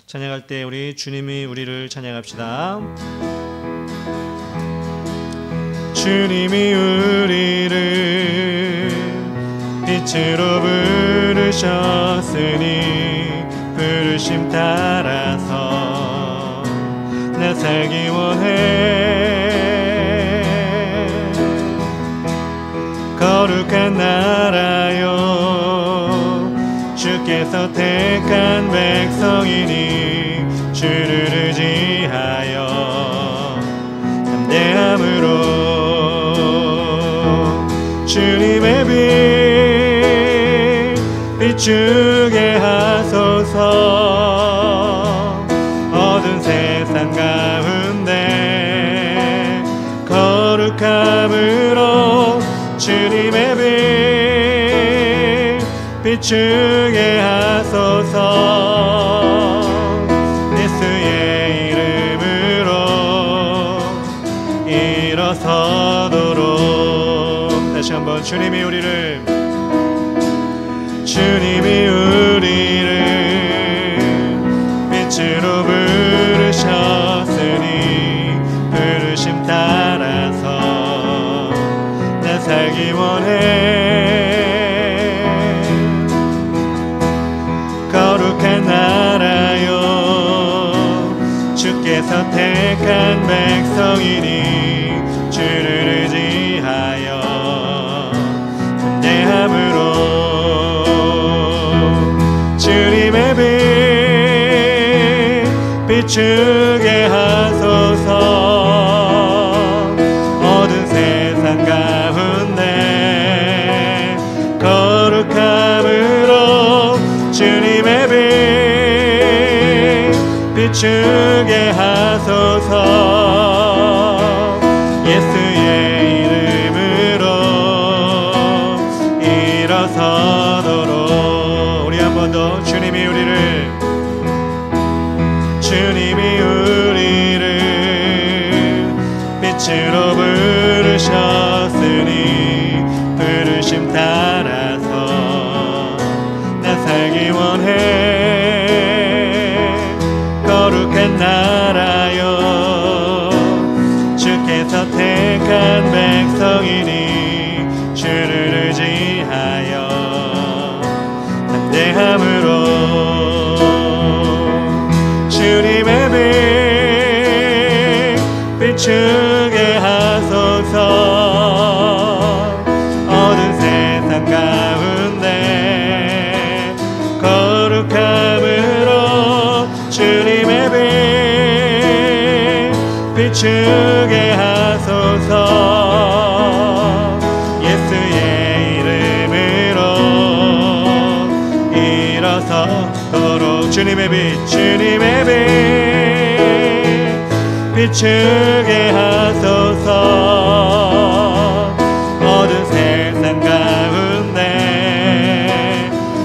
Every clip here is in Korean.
찬양할 때 우리 주님이 우리를 찬양합시다. 주님이 우리를 빛으로 부르셨으니 부르심 따라서 나 살기 원해. 거룩한 나라요 주께서 택한 백성이니 주를 의지하여 담대함으로 주님의 빛 비추게 하소서. 어두운 세상 가운데 거룩함으로 주님의 빛 비추게 하소서. 예수의 이름으로 일어서도록. 다시 한번 주님이 우리를 빛으로 부르셨으니 부르심 따라서 나 살기 원해. 거룩한 나라요 주께서 택한 백성이니 주를 의지하여 담대함으로 주님의 빛 비추게 하소서. 어두운 세상 가운데 거룩함으로 주님의 빛 비추게 하소서. 예수의 이름으로 일어서도록. 우리 한 번 더 주님이 우리를 빛으로 부르셨으니 부르심 따라서 나 살기 원해. 거룩한 나라요 주께서 택한 백성이니 주를 의지하여 담대함으로 주님의 빛 비추게 하소서. 어두운 세상 가운데 거룩함으로 주님의 빛 비추게 하소서. 예수의 이름으로 일어서도록. 주님의 빛 비추게 하소서. 어두운 세상 가운데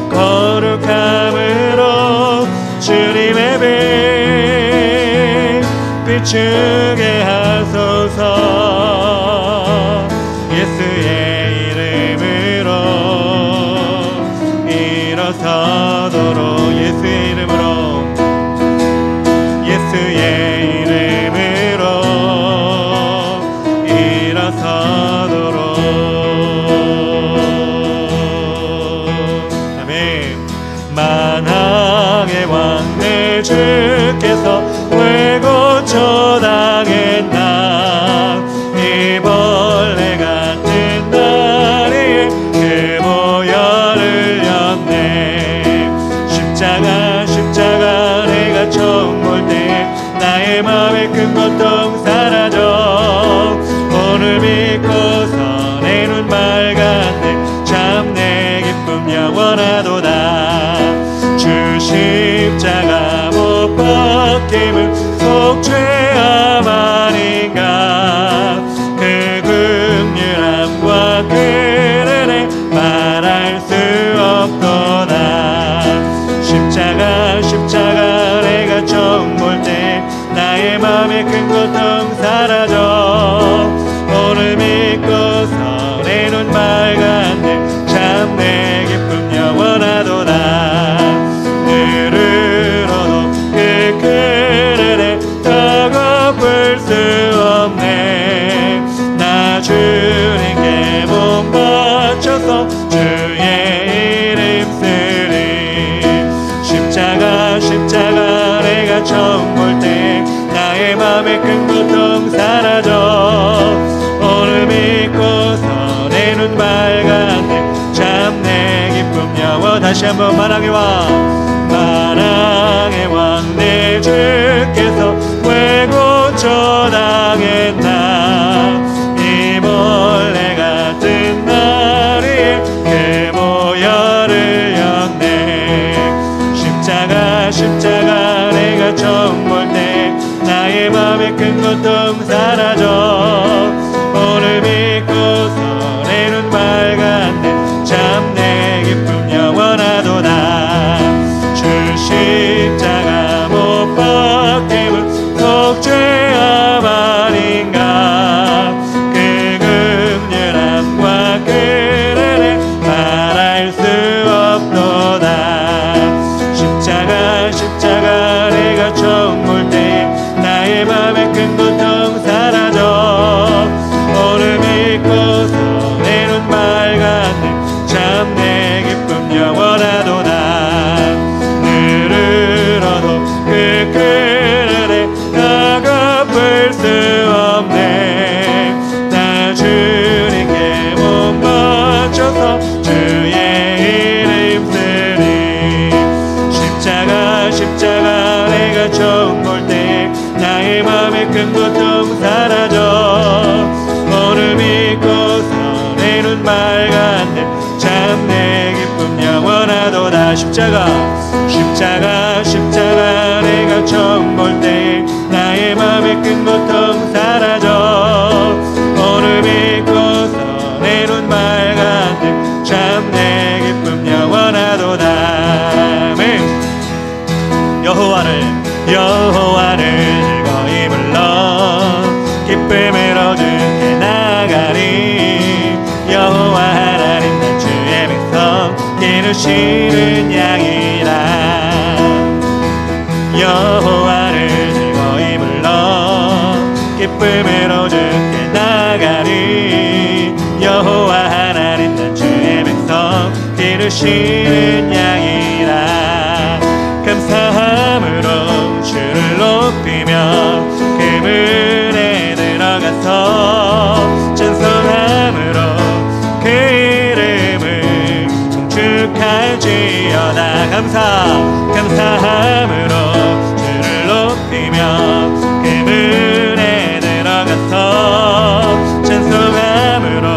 거룩함으로 주님의 빛 비추게 하소서. 예수의 이름으로 일어서도록. 예수의 이름으로 일어서도록. 아멘. 만왕의 왕 내 주께서 왜 고쳐당했나. 이 벌레 같은 다리에 그 보혈을 흘렸네. 십자가 내가 처음 볼 때 나의 마음의 큰 고통 사라져. 오늘 믿고서 내 눈 맑았네. 참 내 기쁨 영원하도다. 주 십자가 못 박힘은 속죄함 아닌가. 그 긍휼함과 그 은혜 말할 수 없도다. 십자가 내가 처음 볼 때 나의 마음의 큰 고통 사라져. 오늘 믿고서 내 눈 맑았네. 참 내 기쁨 영원하도다. 늘 울어도 그 맘의 큰 고통 사라져 오늘 믿고서 내 눈 밝았네 참 내 기쁨 영원 다시 한번 만왕의 왕 만왕의 왕 내 주께서 왜 고쳐당했나 이 벌레 같은 날 위에 그 모여를 였네 십자가 내가 처음 볼 때 나의 맘의 큰 고통 사라져 오늘 믿고서 내 눈 밝았네 참 내 기쁨 영원하도다 주 십자가 못 박힘은 속죄함 아닌가 그 긍휼함과 그 은혜 말할 수 없도다 십자가 내가 처음 볼 때 나의 맘의 큰 고통 사라져 오늘 믿고서 내 눈 밝았네 참 내 기쁨 영원하도다 늘 얻어 그 큰 은혜 다 갚을 수 없네 나 주님께 못 바쳐서 주의 이름 쓰리 십자가 내가 처음 볼 때 나의 맘의 큰 고통 사라져 오늘 믿고서 내 눈 밝았네 참 내 기쁨 영원하도다 십자가 내가 처음 볼 때 나의 맘의 큰 고통 사라져 오늘 믿고서 내 눈 밝았네 참 내 기쁨 영원하도다 아멘 여호와를 즐거이 불러 기쁨으로 주께 나가리 여호와 하나님 난 주의 백성 기르시는 양이라 여호와를 즐거이 불러 기쁨으로 주께 나가리 여호와 하나님 난 주의 백성 기르시는 양이라 감사함으로 주를 높이며 그 문에 들어가서 찬송함으로 그 이름을 송축할지어다 감사함으로 주를 높이며 그 문에 들어가서 찬송함으로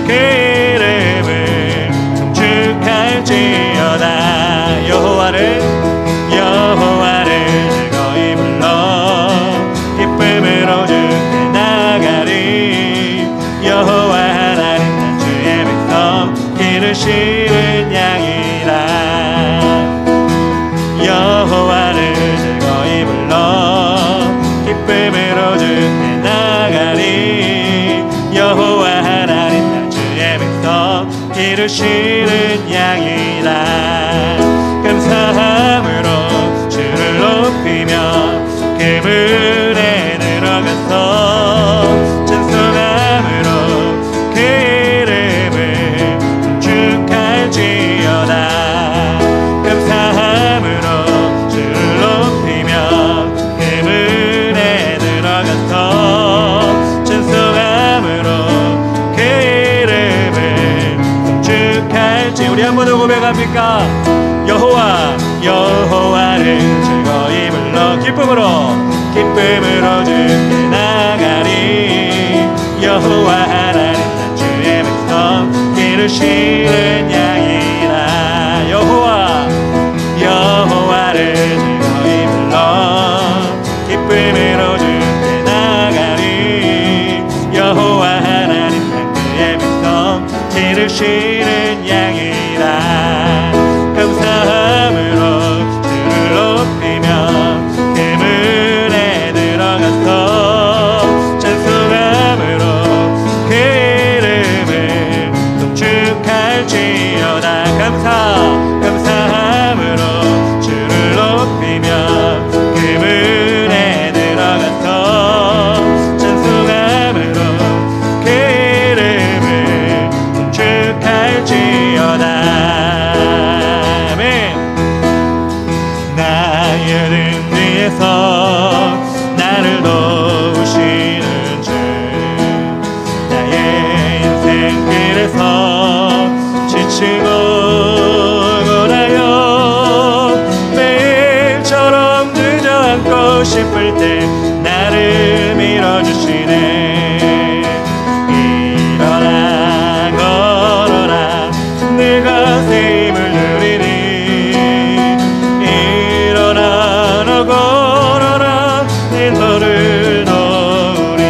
그 이름을 송축할지어다 여호와를 즐거이 불러 기쁨으로 주께 나가리 여호와 하나님 난 주의 백성 기르시는 양이라 여호와를 즐거이 불러 기쁨으로 주께 나가리 여호와 하나님 난 주의 백성 기르시는 양이라 감사함으로 주를 높이며 그 문에 들어가서 찬송함으로 그 이름을 송축할지어다 감사함으로 주를 높이며 그 문에 들어가서 찬송함으로 그 이름을 송축할지 우리 한 번 더 고백합니까? 여호와를 즐거이 불러 기쁨으로 주께 나가리 여호와 하나님 난 주의 백성 기르시는 양이라 여호와를 즐거이 불러 기쁨으로 주께 나가리 여호와 하나님 난 그의 백성 기르시는 양이라 감사함으로 주를 높이며 그 문에 들어가서 찬송함으로 그 이름을 송축할지어다 감사함으로 주를 높이며 그 문에 들어가서 찬송함으로 그 이름을 송축할지어다 나의 등 뒤에서 나를 싶을 때 나를 밀어주시네. 일어나 걸어라 내가 새 힘을 누리니. 일어나 너 걸어라 내 너를 도우리.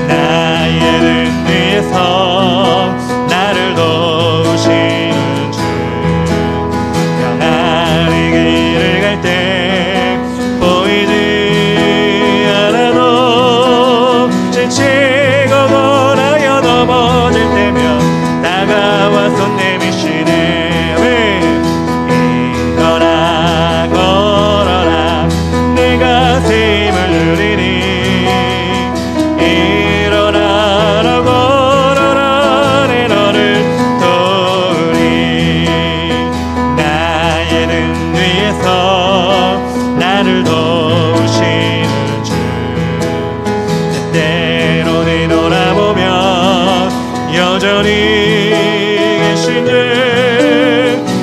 나의 등 뒤에서 나를 도우시는 주. 평안히 길을 갈 때 보이지 않아도 지치고 원하여 넘어질 때면 다가와 손 내미시네. 일어나 걸어라 내가 새 힘을 누리니. 일어나 너 걸어라 내 너를 도우리. 나의 등 뒤에서 나를 도우시는 주. 때때로 뒤돌아보면 여전히 계신 주.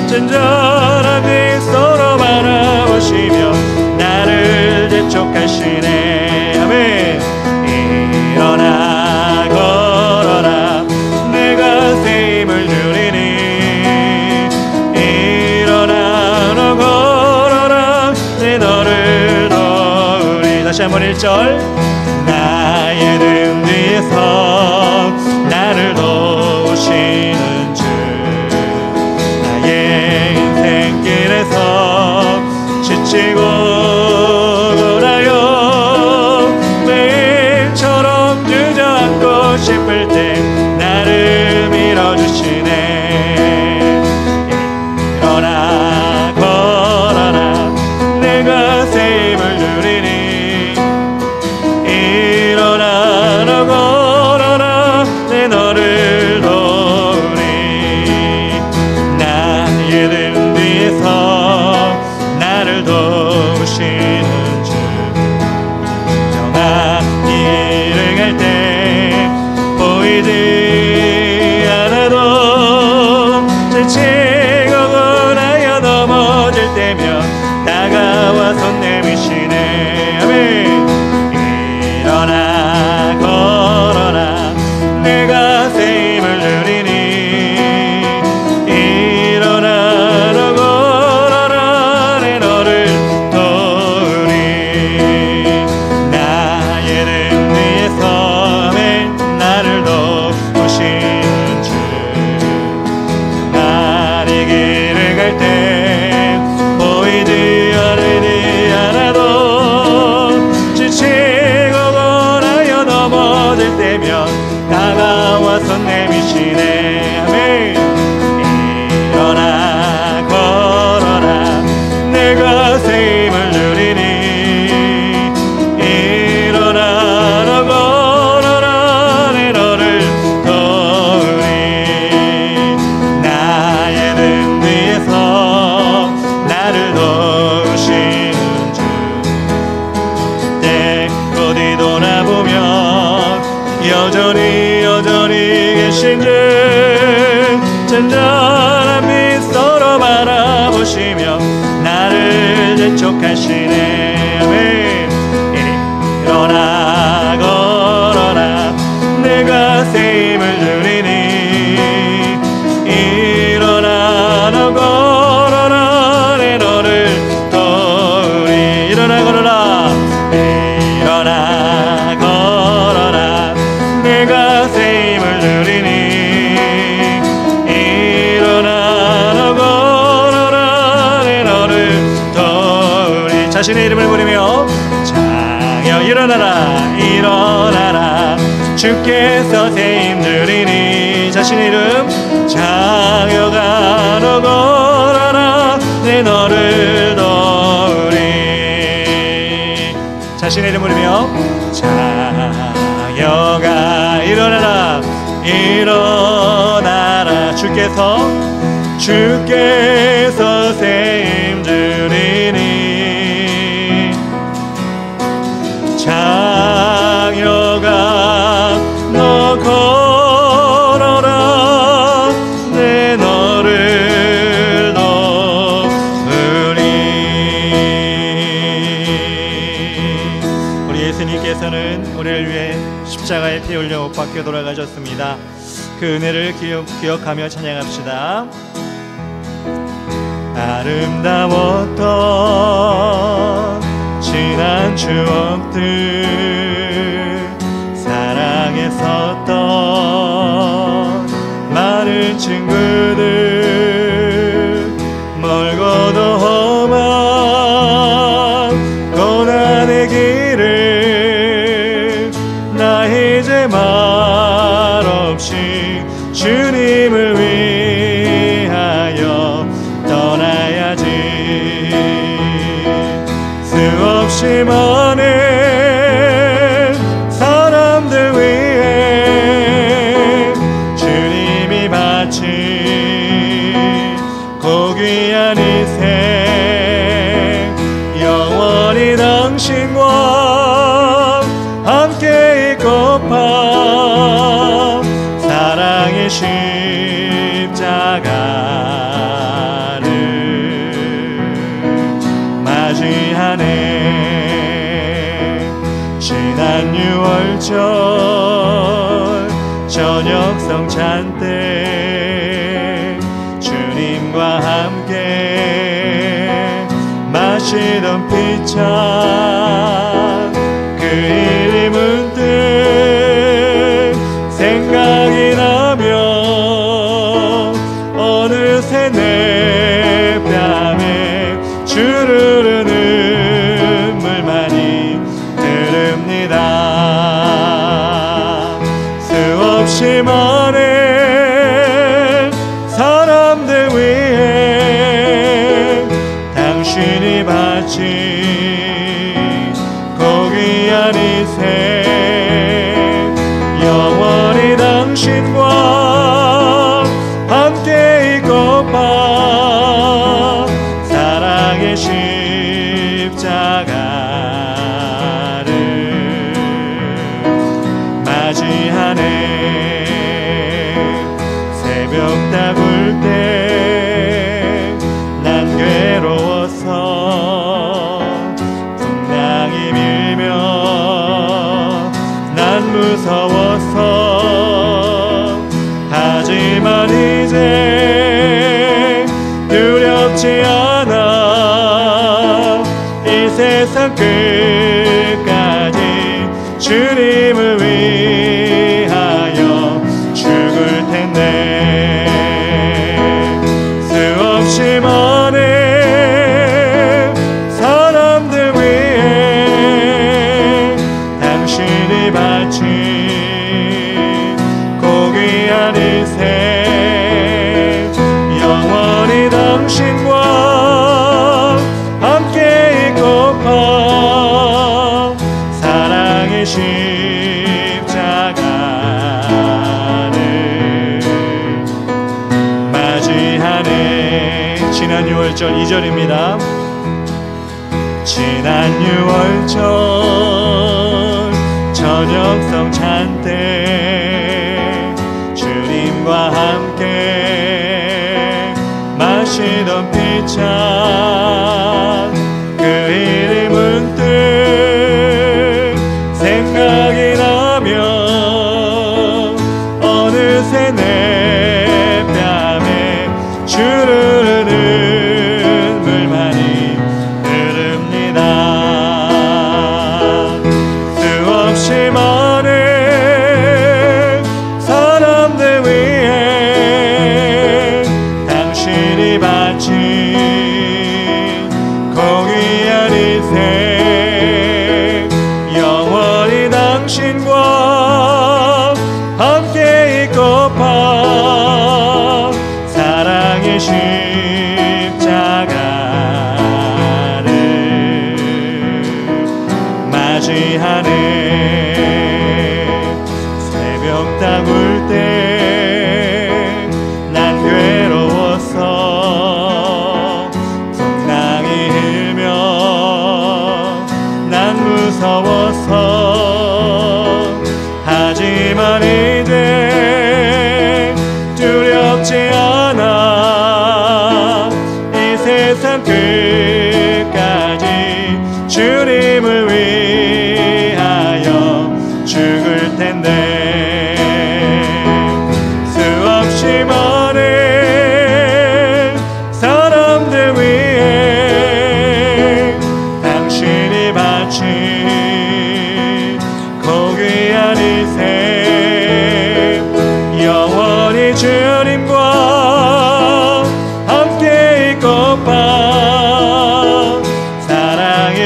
진정한 그리스도로 바라보시며 나를 재촉하시네. 아멘. 일어나 걸어라 내가 새 힘을 누리니. 일어나 너 걸어라 내 너를 도우리. 다시 한번 1절. 나의 등 뒤에서 나를 도우시는 주. 나의 인생길에서 지치고 돌아요 매일처럼 주저앉고 싶을 때 나를 밀어주시네. 일어나 걸어라 내가 새 힘을 누리니. 일어나 너 걸어라 내 너를 도우리. 나의 등 뒤에서 나를 도우시는 주. 평안히 길을 갈 때 보이지 않아도 지치고 원하여 넘어질 때면 다가와 손 내미시네. 아멘. 일어나 걸어라 내가 새 힘을 누리니. 일어나 너 걸어라 내 너를 도우리. 나의 등 뒤에서 나를 도우시는 주. 나의 길을 갈 때 보이지 않아도 지치고 원하여 넘어질 때면 다가와 손 내미시네. 아멘. 일어나 걸어라 내가 새 힘을 누리니. 일어나 너 걸어라 내 너를 도우리. 나의 등 뒤에서 나를 도우시는 주. 때로 뒤돌아보면 여전히 계신 주. 진정한 미소로 바라보시며 나를 재촉하시네. 아멘. 일어나 걸어라 내가 새 힘을 누리니. 일어나 너 걸어라 내 너를 도우리. 일어나 걸어라. 일어나 걸어라 내가 새 힘을 누리니. 일어나 너 걸어라 내 너를 도우리. 자신의 이름을 부르며 자여 일어나라 일어나라 주께서 새 힘 주리니. 자신의 이름 자여가 너 걸어라 내 너를 도우리. 자신의 이름 부르며 자여가 일어나라 일어나라 주께서 새 힘 주리니. 자여가 너 걸어라 내 너를 도우리. 우리를 위해 십자가에 피 흘려 못 박혀 돌아가셨습니다. 그 은혜를 기억하며 찬양합시다. 아름다웠던 지난 추억들, 사랑했었던 많은 친구들, 멀고도 험한 고난의 길을 나 이제 말없이 주님을 위하여 떠나야지. 수없이 많은 사람들 위해 주님이 바친 고귀한 인생, 영원히 당신과 함께 있고파 사랑의 십자가를 맞이하네. 지난 6월절 저녁 성찬 때 주님과 함께 마시던 피차, 그 일이 문득 생각이 나며 어느새 내 뺨에 주르르 눈물만이 흐릅니다. 수없이 많은 사람들 위해 당신이 바친 고귀한 인생, 영원히 당신과 함께 있고파 사랑의 십자가를 맞이하네. 새벽 다굴 때 난 괴로워서 풍랑이 밀며 난 무서워서, 하지만 이제 두렵지 않아. 이 세상 끝까지 주님을 위하여 죽을 텐데. 수없이 많은 사람들 위해 당신이 바친 고귀한 인생, 영원히 당신과 함께 있고파 사랑의 십자가를 맞이하네. 지난 6월절 2절입니다. 지난 6월절 저녁 성찬 때 주님과 함께 마시던 피차, 그 일이 문득 생각이 나며 어느새 내 뺨에 주르르 눈물만이 흐릅니다. 수없이 많은 사람들 위해 당신이 바친 고귀한 인생, 영원히 당신과 함께 있고파 사랑의 십자가를 맞이하네. 새벽 다굴 때 난 괴로워서 풍랑이 일며 난 무서워서, 하지만 이제 두렵지 않아. 이 세상 끝까지 주님을 위하여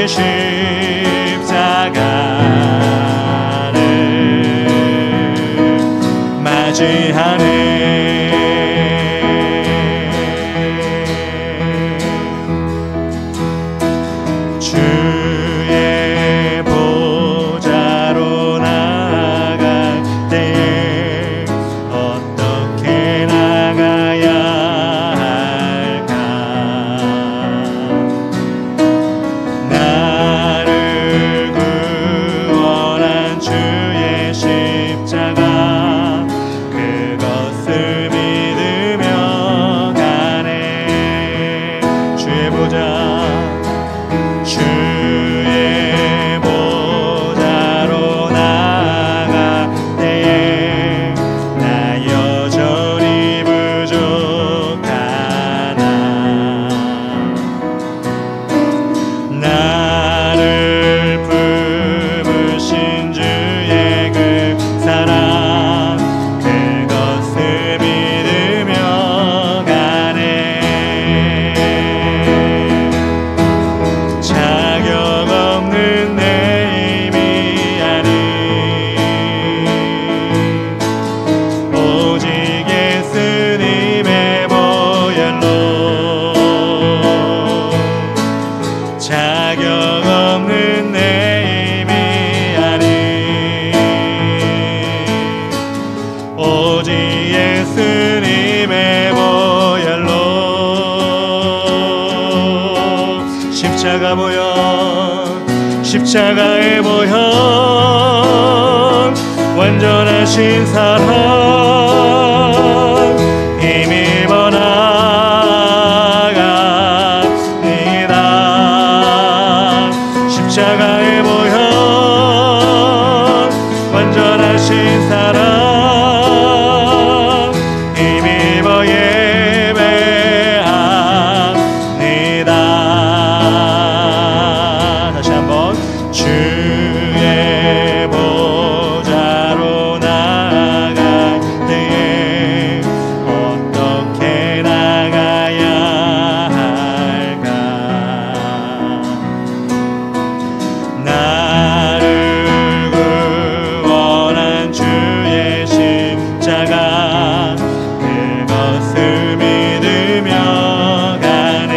주의 십자가를 맞이하네. 주의 보좌로 나갈 때에 어떻게 나가야 할까? 나를 구원한 주의 십자가 그것을 믿으며 가네. 주의 보좌 주의 보좌로 나갈 때에 나 여전히 부족하나. 나를 품으신 주의 그 사랑 그것을 믿으며 가네. 자격 없는 내 힘이 아닌 오직 예수님의 보혈로 자격 없는 내 힘이 아닌 오직 예수님의 보혈로 십자가 보혈 십자가의 보혈 완전하신 사랑 힘입어 나갑니다. 십자가의 보혈 완전하신 사랑 힘입어 예배합니다. 다시 한번 주의 보좌로 나갈 때에 어떻게 나가야 할까? 나를 구원한 주의 십자가 그것을 믿으며 가네.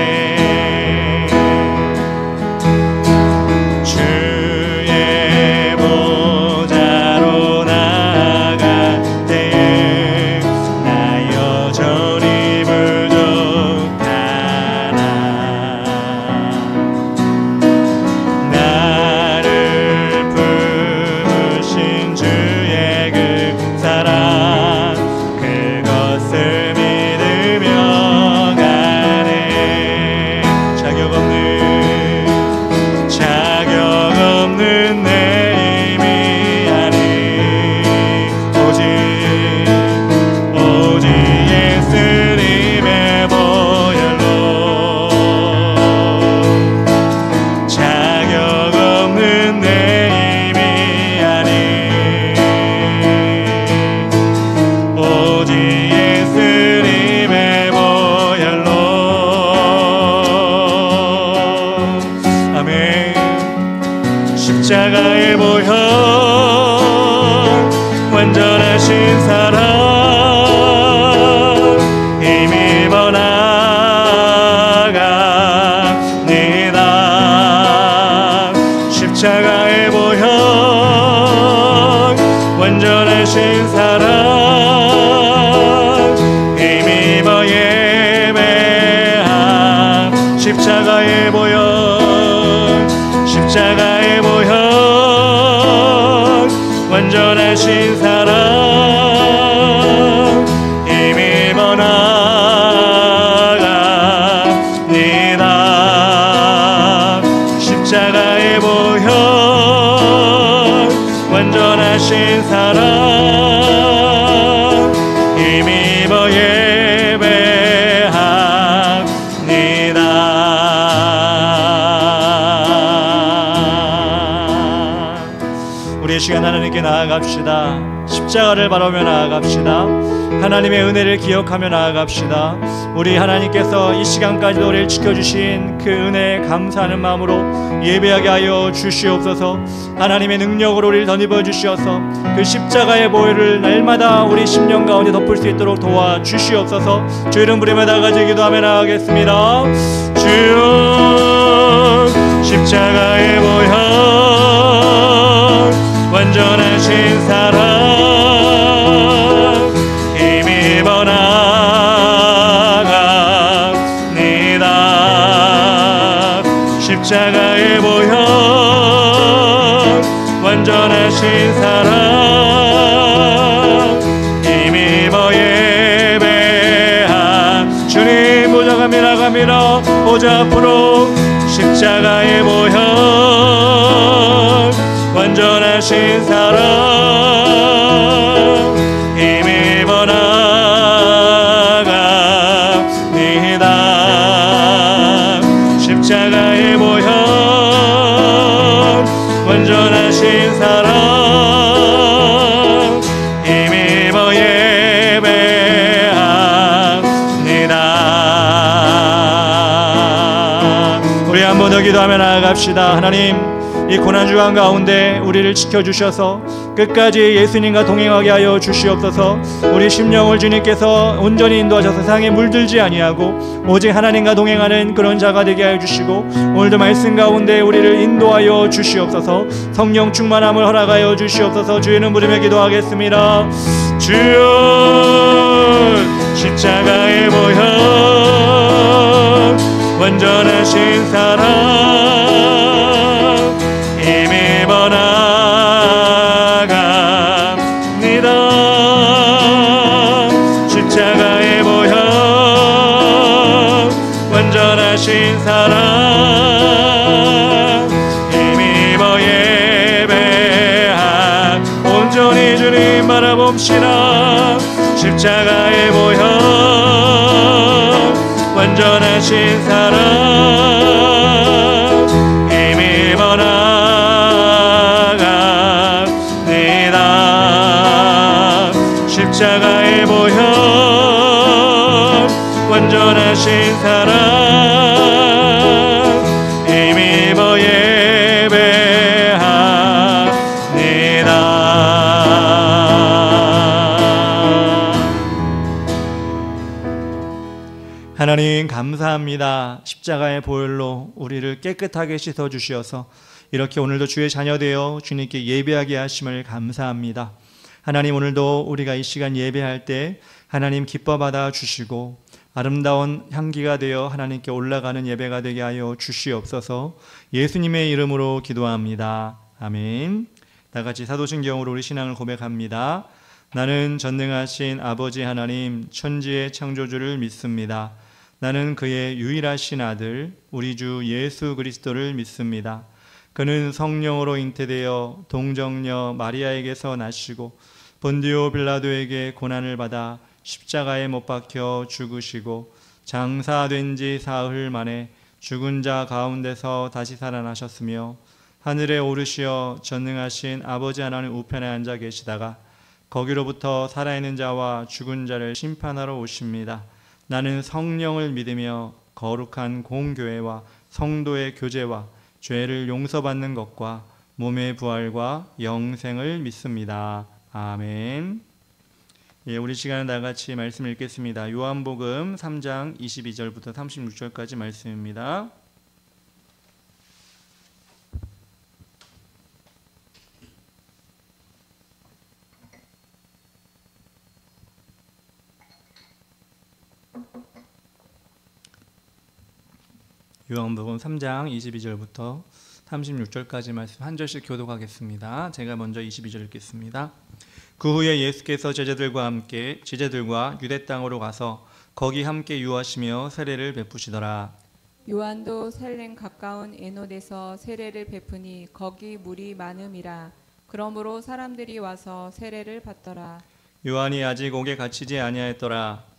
주의 보좌로 나갈 때에 나 여전히 부족하나. 나를 품으신 주의 그 사랑 그것을 믿으며 가네. 자격 없는 내 힘이 아닌 오직 예수님의 보혈로 자격 없는 내 힘이 아닌 오직 예수님의 보혈로 아멘. 십자가의 보혈 완전하신 사랑 힘입어 나갑니다. 십자가의 보혈 완전하신 사랑 힘입어 예배함. 십자가의 보혈 십자가의 보혈 완전하신 사랑 힘입어 나갑니다. 십자가의 보혈 완전하신 사랑 힘입어 예배합니다. 우리 이 시간 하나님께 나아갑시다. 십자가를 바라보며 나아갑시다. 하나님의 은혜를 기억하며 나아갑시다. 우리 하나님께서 이 시간까지도 우리를 지켜주신 그 은혜에 감사하는 마음으로 예배하게 하여 주시옵소서. 하나님의 능력으로 우리를 덧입어 주시어서 그 십자가의 보혈을 날마다 우리 심령 가운데 덮을 수 있도록 도와주시옵소서. 주 이름 부르며 나아가지 기도하며 나아가겠습니다. 주여, 십자가의 보혈 완전하신 사랑 힘입어 나갑니다. 십자가의 보혈 완전하신 사랑 힘입어 예배한 주님 보좌갑니다. 갑니다. 보좌 앞으로 십자가의 보혈 완전하신 사랑 힘입어 나갑니다. 십자가의 보혈 완전하신 사랑 힘입어 예배합니다. 우리 한 번 더 기도하며 나아갑시다. 하나님, 이 고난주간 가운데 우리를 지켜주셔서 끝까지 예수님과 동행하게 하여 주시옵소서. 우리 심령을 주님께서 온전히 인도하셔서 세상에 물들지 아니하고 오직 하나님과 동행하는 그런 자가 되게 하여 주시고, 오늘도 말씀 가운데 우리를 인도하여 주시옵소서. 성령 충만함을 허락하여 주시옵소서. 주의 이름 부르며 기도하겠습니다. 주여, 십자가의 보혈 완전하신 사랑 힘입어 나갑니다. 십자가의 보혈 완전하신 사랑 힘입어 예배한 온전히 주님 바라봅시다. 십자가의 보혈 완전하신 사랑 힘입어 나갑니다. 십자가의 보혈 완전하신 사랑 힘입어 예배합니다. 하나님 감사합니다. 십자가의 보혈로 우리를 깨끗하게 씻어 주시어서 이렇게 오늘도 주의 자녀 되어 주님께 예배하게 하심을 감사합니다. 하나님, 오늘도 우리가 이 시간 예배할 때 하나님 기뻐 받아 주시고 아름다운 향기가 되어 하나님께 올라가는 예배가 되게 하여 주시옵소서. 예수님의 이름으로 기도합니다. 아멘. 다같이 사도신경으로 우리 신앙을 고백합니다. 나는 전능하신 아버지 하나님 천지의 창조주를 믿습니다. 나는 그의 유일하신 아들 우리 주 예수 그리스도를 믿습니다. 그는 성령으로 잉태되어 동정녀 마리아에게서 나시고 본디오 빌라도에게 고난을 받아 십자가에 못 박혀 죽으시고 장사된 지 사흘 만에 죽은 자 가운데서 다시 살아나셨으며 하늘에 오르시어 전능하신 아버지 하나님 우편에 앉아 계시다가 거기로부터 살아있는 자와 죽은 자를 심판하러 오십니다. 나는 성령을 믿으며 거룩한 공교회와 성도의 교제와 죄를 용서받는 것과 몸의 부활과 영생을 믿습니다. 아멘. 예, 우리 시간은 다같이 말씀을 읽겠습니다. 요한복음 3장 22절부터 36절까지 말씀입니다. 요한복음 3장 22절부터 36절까지 말씀 한 절씩 교독하겠습니다. 제가 먼저 22절 읽겠습니다. 그 후에 예수께서 제자들과 유대 땅으로 가서 거기 함께 유하시며 세례를 베푸시더라. 요한도 살렘 가까운 에논에서 세례를 베푸니 거기 물이 많음이라. 그러므로 사람들이 와서 세례를 받더라. 요한이 아직 옥에 갇히지 아니하였더라.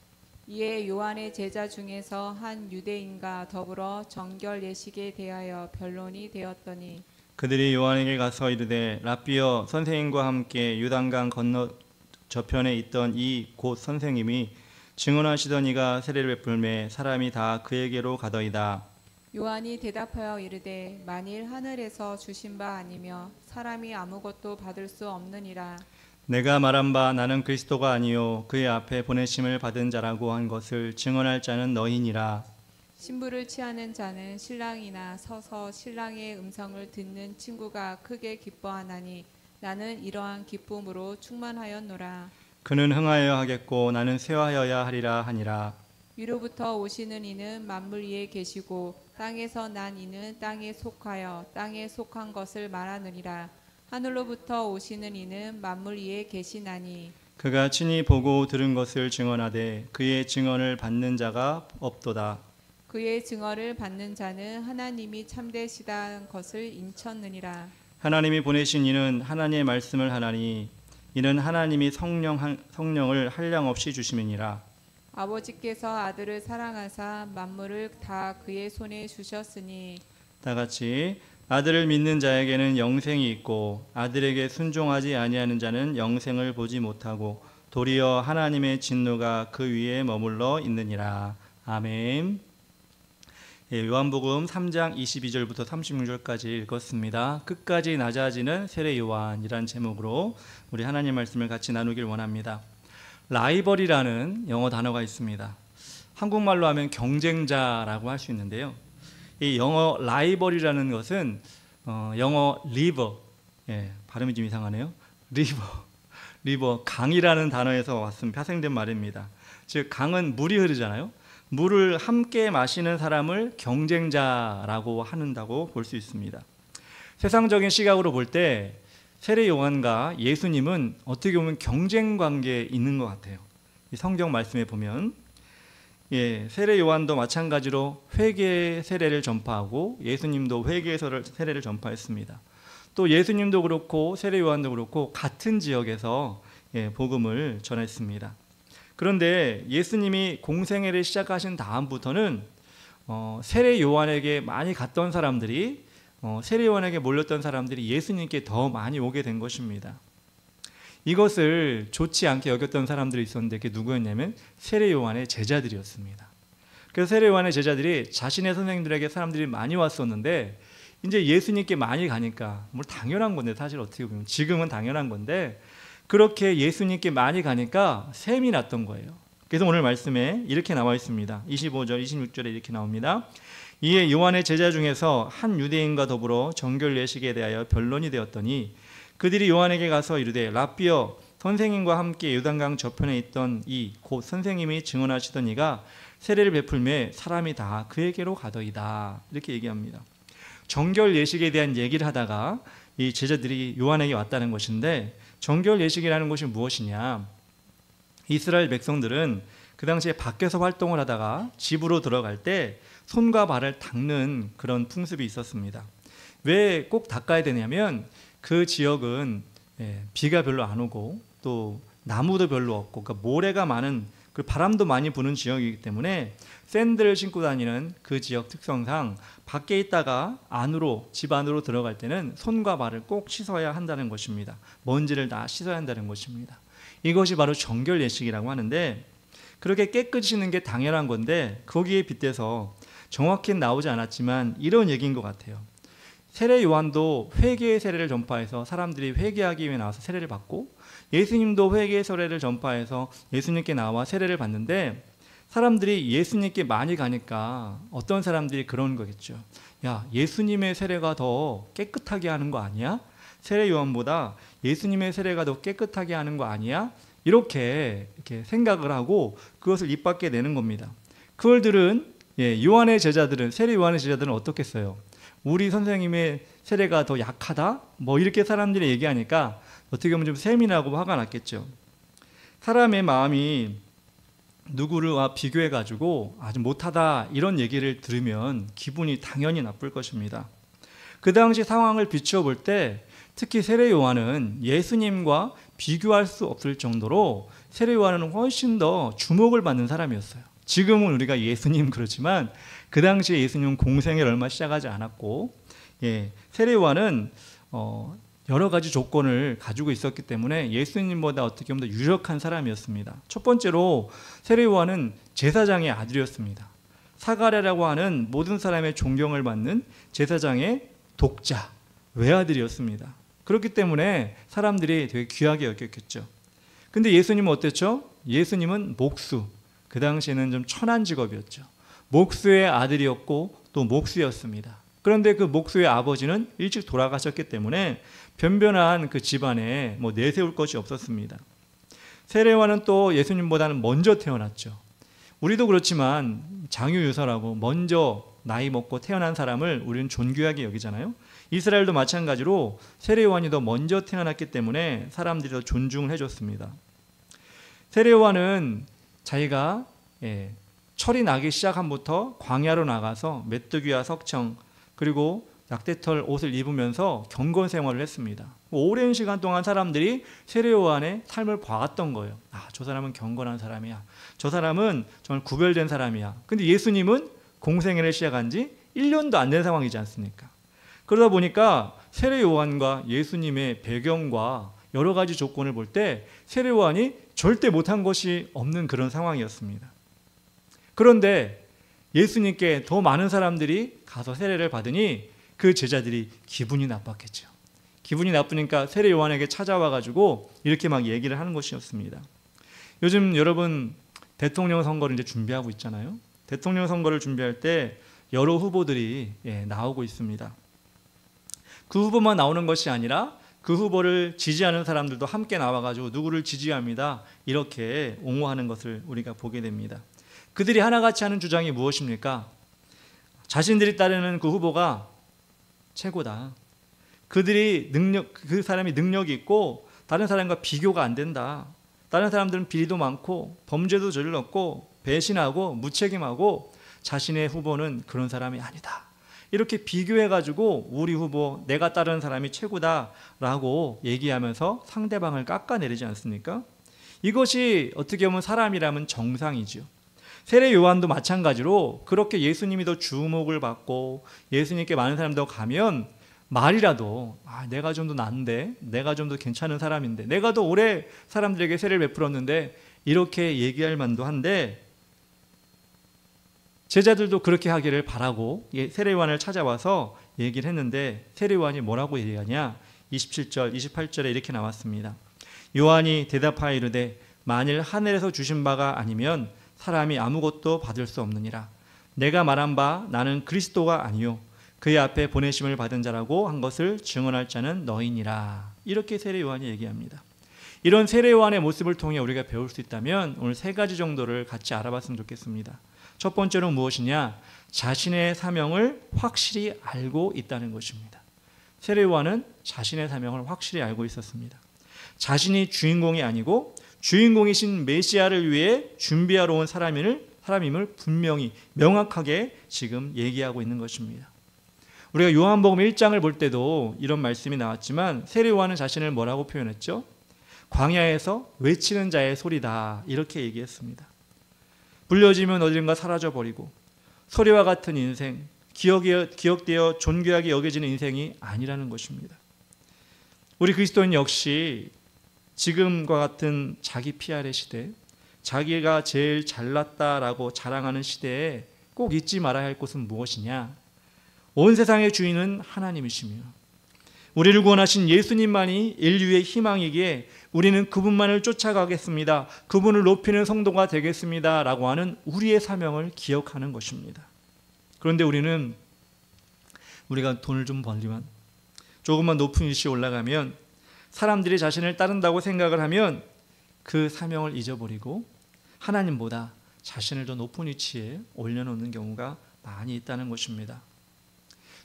이에 요한의 제자 중에서 한 유대인과 더불어 정결 예식에 대하여 변론이 되었더니 그들이 요한에게 가서 이르되 랍비여 선생님과 함께 요단강 건너 저편에 있던 이 곧 선생님이 증언하시던 이가 세례를 베풀매 사람이 다 그에게로 가더이다. 요한이 대답하여 이르되 만일 하늘에서 주신 바 아니며 사람이 아무것도 받을 수 없느니라. 내가 말한 바 나는 그리스도가 아니요 그의 앞에 보내심을 받은 자라고 한 것을 증언할 자는 너희니라. 신부를 취하는 자는 신랑이나 서서 신랑의 음성을 듣는 친구가 크게 기뻐하나니 나는 이러한 기쁨으로 충만하였노라. 그는 흥하여야 하겠고 나는 쇠하여야 하리라 하니라. 위로부터 오시는 이는 만물 위에 계시고 땅에서 난 이는 땅에 속하여 땅에 속한 것을 말하느니라. 하늘로부터 오시는 이는 만물 위에 계시나니 그가 친히 보고 들은 것을 증언하되 그의 증언을 받는 자가 없도다. 그의 증언을 받는 자는 하나님이 참되시다는 것을 인쳤느니라. 하나님이 보내신 이는 하나님의 말씀을 하나니 이는 하나님이 성령을 한량없이 주심이니라. 아버지께서 아들을 사랑하사 만물을 다 그의 손에 주셨으니 다 같이 아들을 믿는 자에게는 영생이 있고 아들에게 순종하지 아니하는 자는 영생을 보지 못하고 도리어 하나님의 진노가 그 위에 머물러 있느니라. 아멘. 요한복음 3장 22절부터 36절까지 읽었습니다. 끝까지 낮아지는 세례 요한이란 제목으로 우리 하나님 말씀을 같이 나누길 원합니다. 라이벌이라는 영어 단어가 있습니다. 한국말로 하면 경쟁자라고 할 수 있는데요. 이 영어 라이벌이라는 것은 영어 리버, 발음이 좀 이상하네요. 리버 강이라는 단어에서 파생된 말입니다. 즉 강은 물이 흐르잖아요. 물을 함께 마시는 사람을 경쟁자라고 한다고 볼 수 있습니다. 세상적인 시각으로 볼 때 세례 요한과 예수님은 어떻게 보면 경쟁 관계에 있는 것 같아요. 이 성경 말씀에 보면 세례 요한도 마찬가지로 회개 세례를 전파하고 예수님도 회개 세례를 전파했습니다. 또 예수님도 그렇고 세례 요한도 그렇고 같은 지역에서 복음을 전했습니다. 그런데 예수님이 공생애를 시작하신 다음부터는 세례 요한에게 많이 갔던 사람들이 세례 요한에게 몰렸던 사람들이 예수님께 더 많이 오게 된 것입니다. 이것을 좋지 않게 여겼던 사람들이 있었는데 그게 누구였냐면 세례 요한의 제자들이었습니다. 그래서 세례 요한의 제자들이 자신의 선생님들에게 사람들이 많이 왔었는데 이제 예수님께 많이 가니까 뭐 당연한 건데 사실 어떻게 보면 지금은 당연한 건데 그렇게 예수님께 많이 가니까 셈이 났던 거예요. 그래서 오늘 말씀에 이렇게 나와 있습니다. 25절, 26절에 이렇게 나옵니다. 이에 요한의 제자 중에서 한 유대인과 더불어 정결 예식에 대하여 변론이 되었더니 그들이 요한에게 가서 이르되 랍비여 선생님과 함께 요단강 저편에 있던 이 곧 선생님이 증언하시던 이가 세례를 베풀매 사람이 다 그에게로 가더이다. 이렇게 얘기합니다. 정결 예식에 대한 얘기를 하다가 이 제자들이 요한에게 왔다는 것인데 정결 예식이라는 것이 무엇이냐? 이스라엘 백성들은 그 당시에 밖에서 활동을 하다가 집으로 들어갈 때 손과 발을 닦는 그런 풍습이 있었습니다. 왜 꼭 닦아야 되냐면 그 지역은 비가 별로 안 오고 또 나무도 별로 없고 그러니까 모래가 많은 그 바람도 많이 부는 지역이기 때문에 샌들을 신고 다니는 그 지역 특성상 밖에 있다가 집 안으로 들어갈 때는 손과 발을 꼭 씻어야 한다는 것입니다. 먼지를 다 씻어야 한다는 것입니다. 이것이 바로 정결 예식이라고 하는데 그렇게 깨끗이 씻는 게 당연한 건데 거기에 빗대서 정확히 나오지 않았지만 이런 얘기인 것 같아요. 세례 요한도 회개의 세례를 전파해서 사람들이 회개하기 위해 나와서 세례를 받고 예수님도 회개의 세례를 전파해서 예수님께 나와 세례를 받는데 사람들이 예수님께 많이 가니까 어떤 사람들이 그런 거겠죠. 야, 예수님의 세례가 더 깨끗하게 하는 거 아니야? 세례 요한보다 예수님의 세례가 더 깨끗하게 하는 거 아니야? 이렇게 생각을 하고 그것을 입 밖에 내는 겁니다. 그걸 들은 요한의 제자들은 세례 요한의 제자들은 어떻겠어요? 우리 선생님의 세례가 더 약하다? 뭐 이렇게 사람들이 얘기하니까 어떻게 보면 좀 세민하고 화가 났겠죠. 사람의 마음이 누구와 비교해가지고 아주 못하다 이런 얘기를 들으면 기분이 당연히 나쁠 것입니다. 그 당시 상황을 비추어 볼 때 특히 세례 요한은 예수님과 비교할 수 없을 정도로 세례 요한은 훨씬 더 주목을 받는 사람이었어요. 지금은 우리가 예수님 그렇지만 그 당시에 예수님은 공생애를 얼마 시작하지 않았고 세례 요한은 여러 가지 조건을 가지고 있었기 때문에 예수님보다 어떻게 보면 더 유력한 사람이었습니다. 첫 번째로 세례 요한은 제사장의 아들이었습니다. 사가랴라고 하는 모든 사람의 존경을 받는 제사장의 독자, 외아들이었습니다. 그렇기 때문에 사람들이 되게 귀하게 여겼겠죠. 근데 예수님은 어땠죠? 예수님은 목수, 그 당시에는 좀 천한 직업이었죠. 목수의 아들이었고 또 목수였습니다. 그런데 그 목수의 아버지는 일찍 돌아가셨기 때문에 변변한 그 집안에 내세울 것이 없었습니다. 세례 요한은 또 예수님보다는 먼저 태어났죠. 우리도 그렇지만 장유유서라고 먼저 나이 먹고 태어난 사람을 우리는 존귀하게 여기잖아요. 이스라엘도 마찬가지로 세례 요한이 더 먼저 태어났기 때문에 사람들이 더 존중을 해줬습니다. 세례 요한은 자기가 철이 나기 시작함부터 광야로 나가서 메뚜기와 석청 그리고 낙대털 옷을 입으면서 경건 생활을 했습니다. 오랜 시간 동안 사람들이 세례 요한의 삶을 봐왔던 거예요. 저 사람은 경건한 사람이야. 저 사람은 정말 구별된 사람이야. 근데 예수님은 공생애를 시작한 지 1년도 안 된 상황이지 않습니까? 그러다 보니까 세례 요한과 예수님의 배경과 여러 가지 조건을 볼 때 세례 요한이 절대 못한 것이 없는 그런 상황이었습니다. 그런데 예수님께 더 많은 사람들이 가서 세례를 받으니 그 제자들이 기분이 나빴겠죠. 기분이 나쁘니까 세례 요한에게 찾아와가지고 이렇게 막 얘기를 하는 것이었습니다. 요즘 여러분 대통령 선거를 이제 준비하고 있잖아요. 대통령 선거를 준비할 때 여러 후보들이 나오고 있습니다. 그 후보만 나오는 것이 아니라 그 후보를 지지하는 사람들도 함께 나와가지고 누구를 지지합니다. 이렇게 옹호하는 것을 우리가 보게 됩니다. 그들이 하나같이 하는 주장이 무엇입니까? 자신들이 따르는 그 후보가 최고다. 그 사람이 능력이 있고 다른 사람과 비교가 안 된다. 다른 사람들은 비리도 많고 범죄도 저질렀고 배신하고 무책임하고 자신의 후보는 그런 사람이 아니다. 이렇게 비교해가지고 우리 후보 내가 따르는 사람이 최고다라고 얘기하면서 상대방을 깎아내리지 않습니까? 이것이 어떻게 보면 사람이라면 정상이죠. 세례 요한도 마찬가지로 그렇게 예수님이 더 주목을 받고 예수님께 많은 사람들 가면 말이라도 내가 좀 더 낫는데, 내가 좀 더 괜찮은 사람인데, 내가 더 오래 사람들에게 세례를 베풀었는데 이렇게 얘기할 만도 한데 제자들도 그렇게 하기를 바라고 세례 요한을 찾아와서 얘기를 했는데 세례 요한이 뭐라고 얘기하냐? 27절, 28절에 이렇게 나왔습니다. 요한이 대답하여 이르되 만일 하늘에서 주신 바가 아니면 사람이 아무것도 받을 수 없느니라. 내가 말한 바 나는 그리스도가 아니요 그의 앞에 보내심을 받은 자라고 한 것을 증언할 자는 너희니라. 이렇게 세례 요한이 얘기합니다. 이런 세례 요한의 모습을 통해 우리가 배울 수 있다면 오늘 세 가지 정도를 같이 알아봤으면 좋겠습니다. 첫 번째로 무엇이냐? 자신의 사명을 확실히 알고 있다는 것입니다. 세례 요한은 자신의 사명을 확실히 알고 있었습니다. 자신이 주인공이 아니고 주인공이신 메시아를 위해 준비하러 온 사람임을 분명히 명확하게 지금 얘기하고 있는 것입니다. 우리가 요한복음 1장을 볼 때도 이런 말씀이 나왔지만 세례 요한은 자신을 뭐라고 표현했죠? 광야에서 외치는 자의 소리다 이렇게 얘기했습니다. 불려지면 어딘가 사라져버리고 소리와 같은 인생, 기억되어 존귀하게 여겨지는 인생이 아니라는 것입니다. 우리 그리스도인 역시 지금과 같은 자기 PR의 시대, 자기가 제일 잘났다라고 자랑하는 시대에 꼭 잊지 말아야 할 것은 무엇이냐? 온 세상의 주인은 하나님이시며 우리를 구원하신 예수님만이 인류의 희망이기에 우리는 그분만을 쫓아가겠습니다. 그분을 높이는 성도가 되겠습니다. 라고 하는 우리의 사명을 기억하는 것입니다. 그런데 우리가 돈을 좀 벌리면 조금만 높은 위치에 올라가면 사람들이 자신을 따른다고 생각을 하면 그 사명을 잊어버리고 하나님보다 자신을 더 높은 위치에 올려놓는 경우가 많이 있다는 것입니다.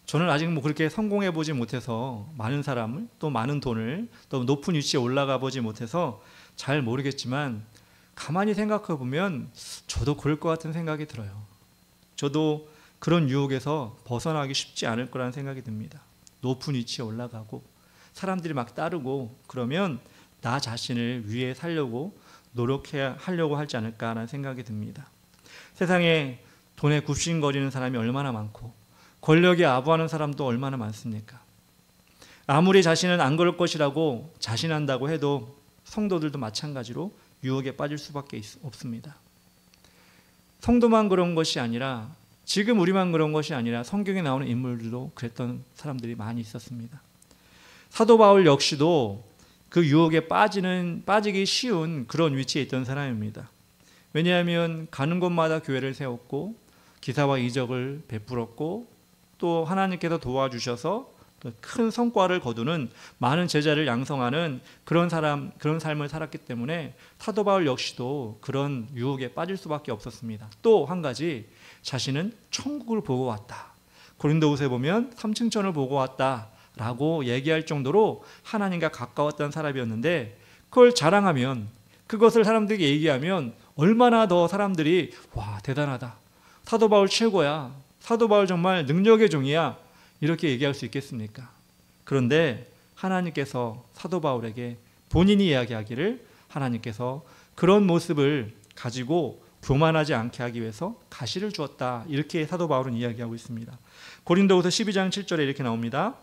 저는 아직 그렇게 성공해 보지 못해서 많은 사람을 또 많은 돈을 또 높은 위치에 올라가 보지 못해서 잘 모르겠지만 가만히 생각해 보면 저도 그럴 것 같은 생각이 들어요. 저도 그런 유혹에서 벗어나기 쉽지 않을 거라는 생각이 듭니다. 높은 위치에 올라가고 사람들이 막 따르고 그러면 나 자신을 위해 살려고 노력하려고 하지 않을까라는 생각이 듭니다. 세상에 돈에 굽신거리는 사람이 얼마나 많고 권력에 아부하는 사람도 얼마나 많습니까? 아무리 자신은 안 그럴 것이라고 자신한다고 해도 성도들도 마찬가지로 유혹에 빠질 수밖에 없습니다. 성도만 그런 것이 아니라, 지금 우리만 그런 것이 아니라 성경에 나오는 인물들도 그랬던 사람들이 많이 있었습니다. 사도 바울 역시도 그 유혹에 빠지기 쉬운 그런 위치에 있던 사람입니다. 왜냐하면 가는 곳마다 교회를 세웠고 기사와 이적을 베풀었고 또 하나님께서 도와주셔서 큰 성과를 거두는 많은 제자를 양성하는 그런 삶을 살았기 때문에 사도 바울 역시도 그런 유혹에 빠질 수밖에 없었습니다. 또 한 가지, 자신은 천국을 보고 왔다. 고린도후서에 보면 삼층천을 보고 왔다라고 얘기할 정도로 하나님과 가까웠던 사람이었는데, 그걸 자랑하면, 그것을 사람들에게 얘기하면 얼마나 더 사람들이 와, 대단하다, 사도 바울 최고야, 사도 바울 정말 능력의 종이야, 이렇게 얘기할 수 있겠습니까? 그런데 하나님께서 사도 바울에게 본인이 이야기하기를 하나님께서 그런 모습을 가지고 교만하지 않게 하기 위해서 가시를 주었다, 이렇게 사도 바울은 이야기하고 있습니다. 고린도후서 12장 7절에 이렇게 나옵니다.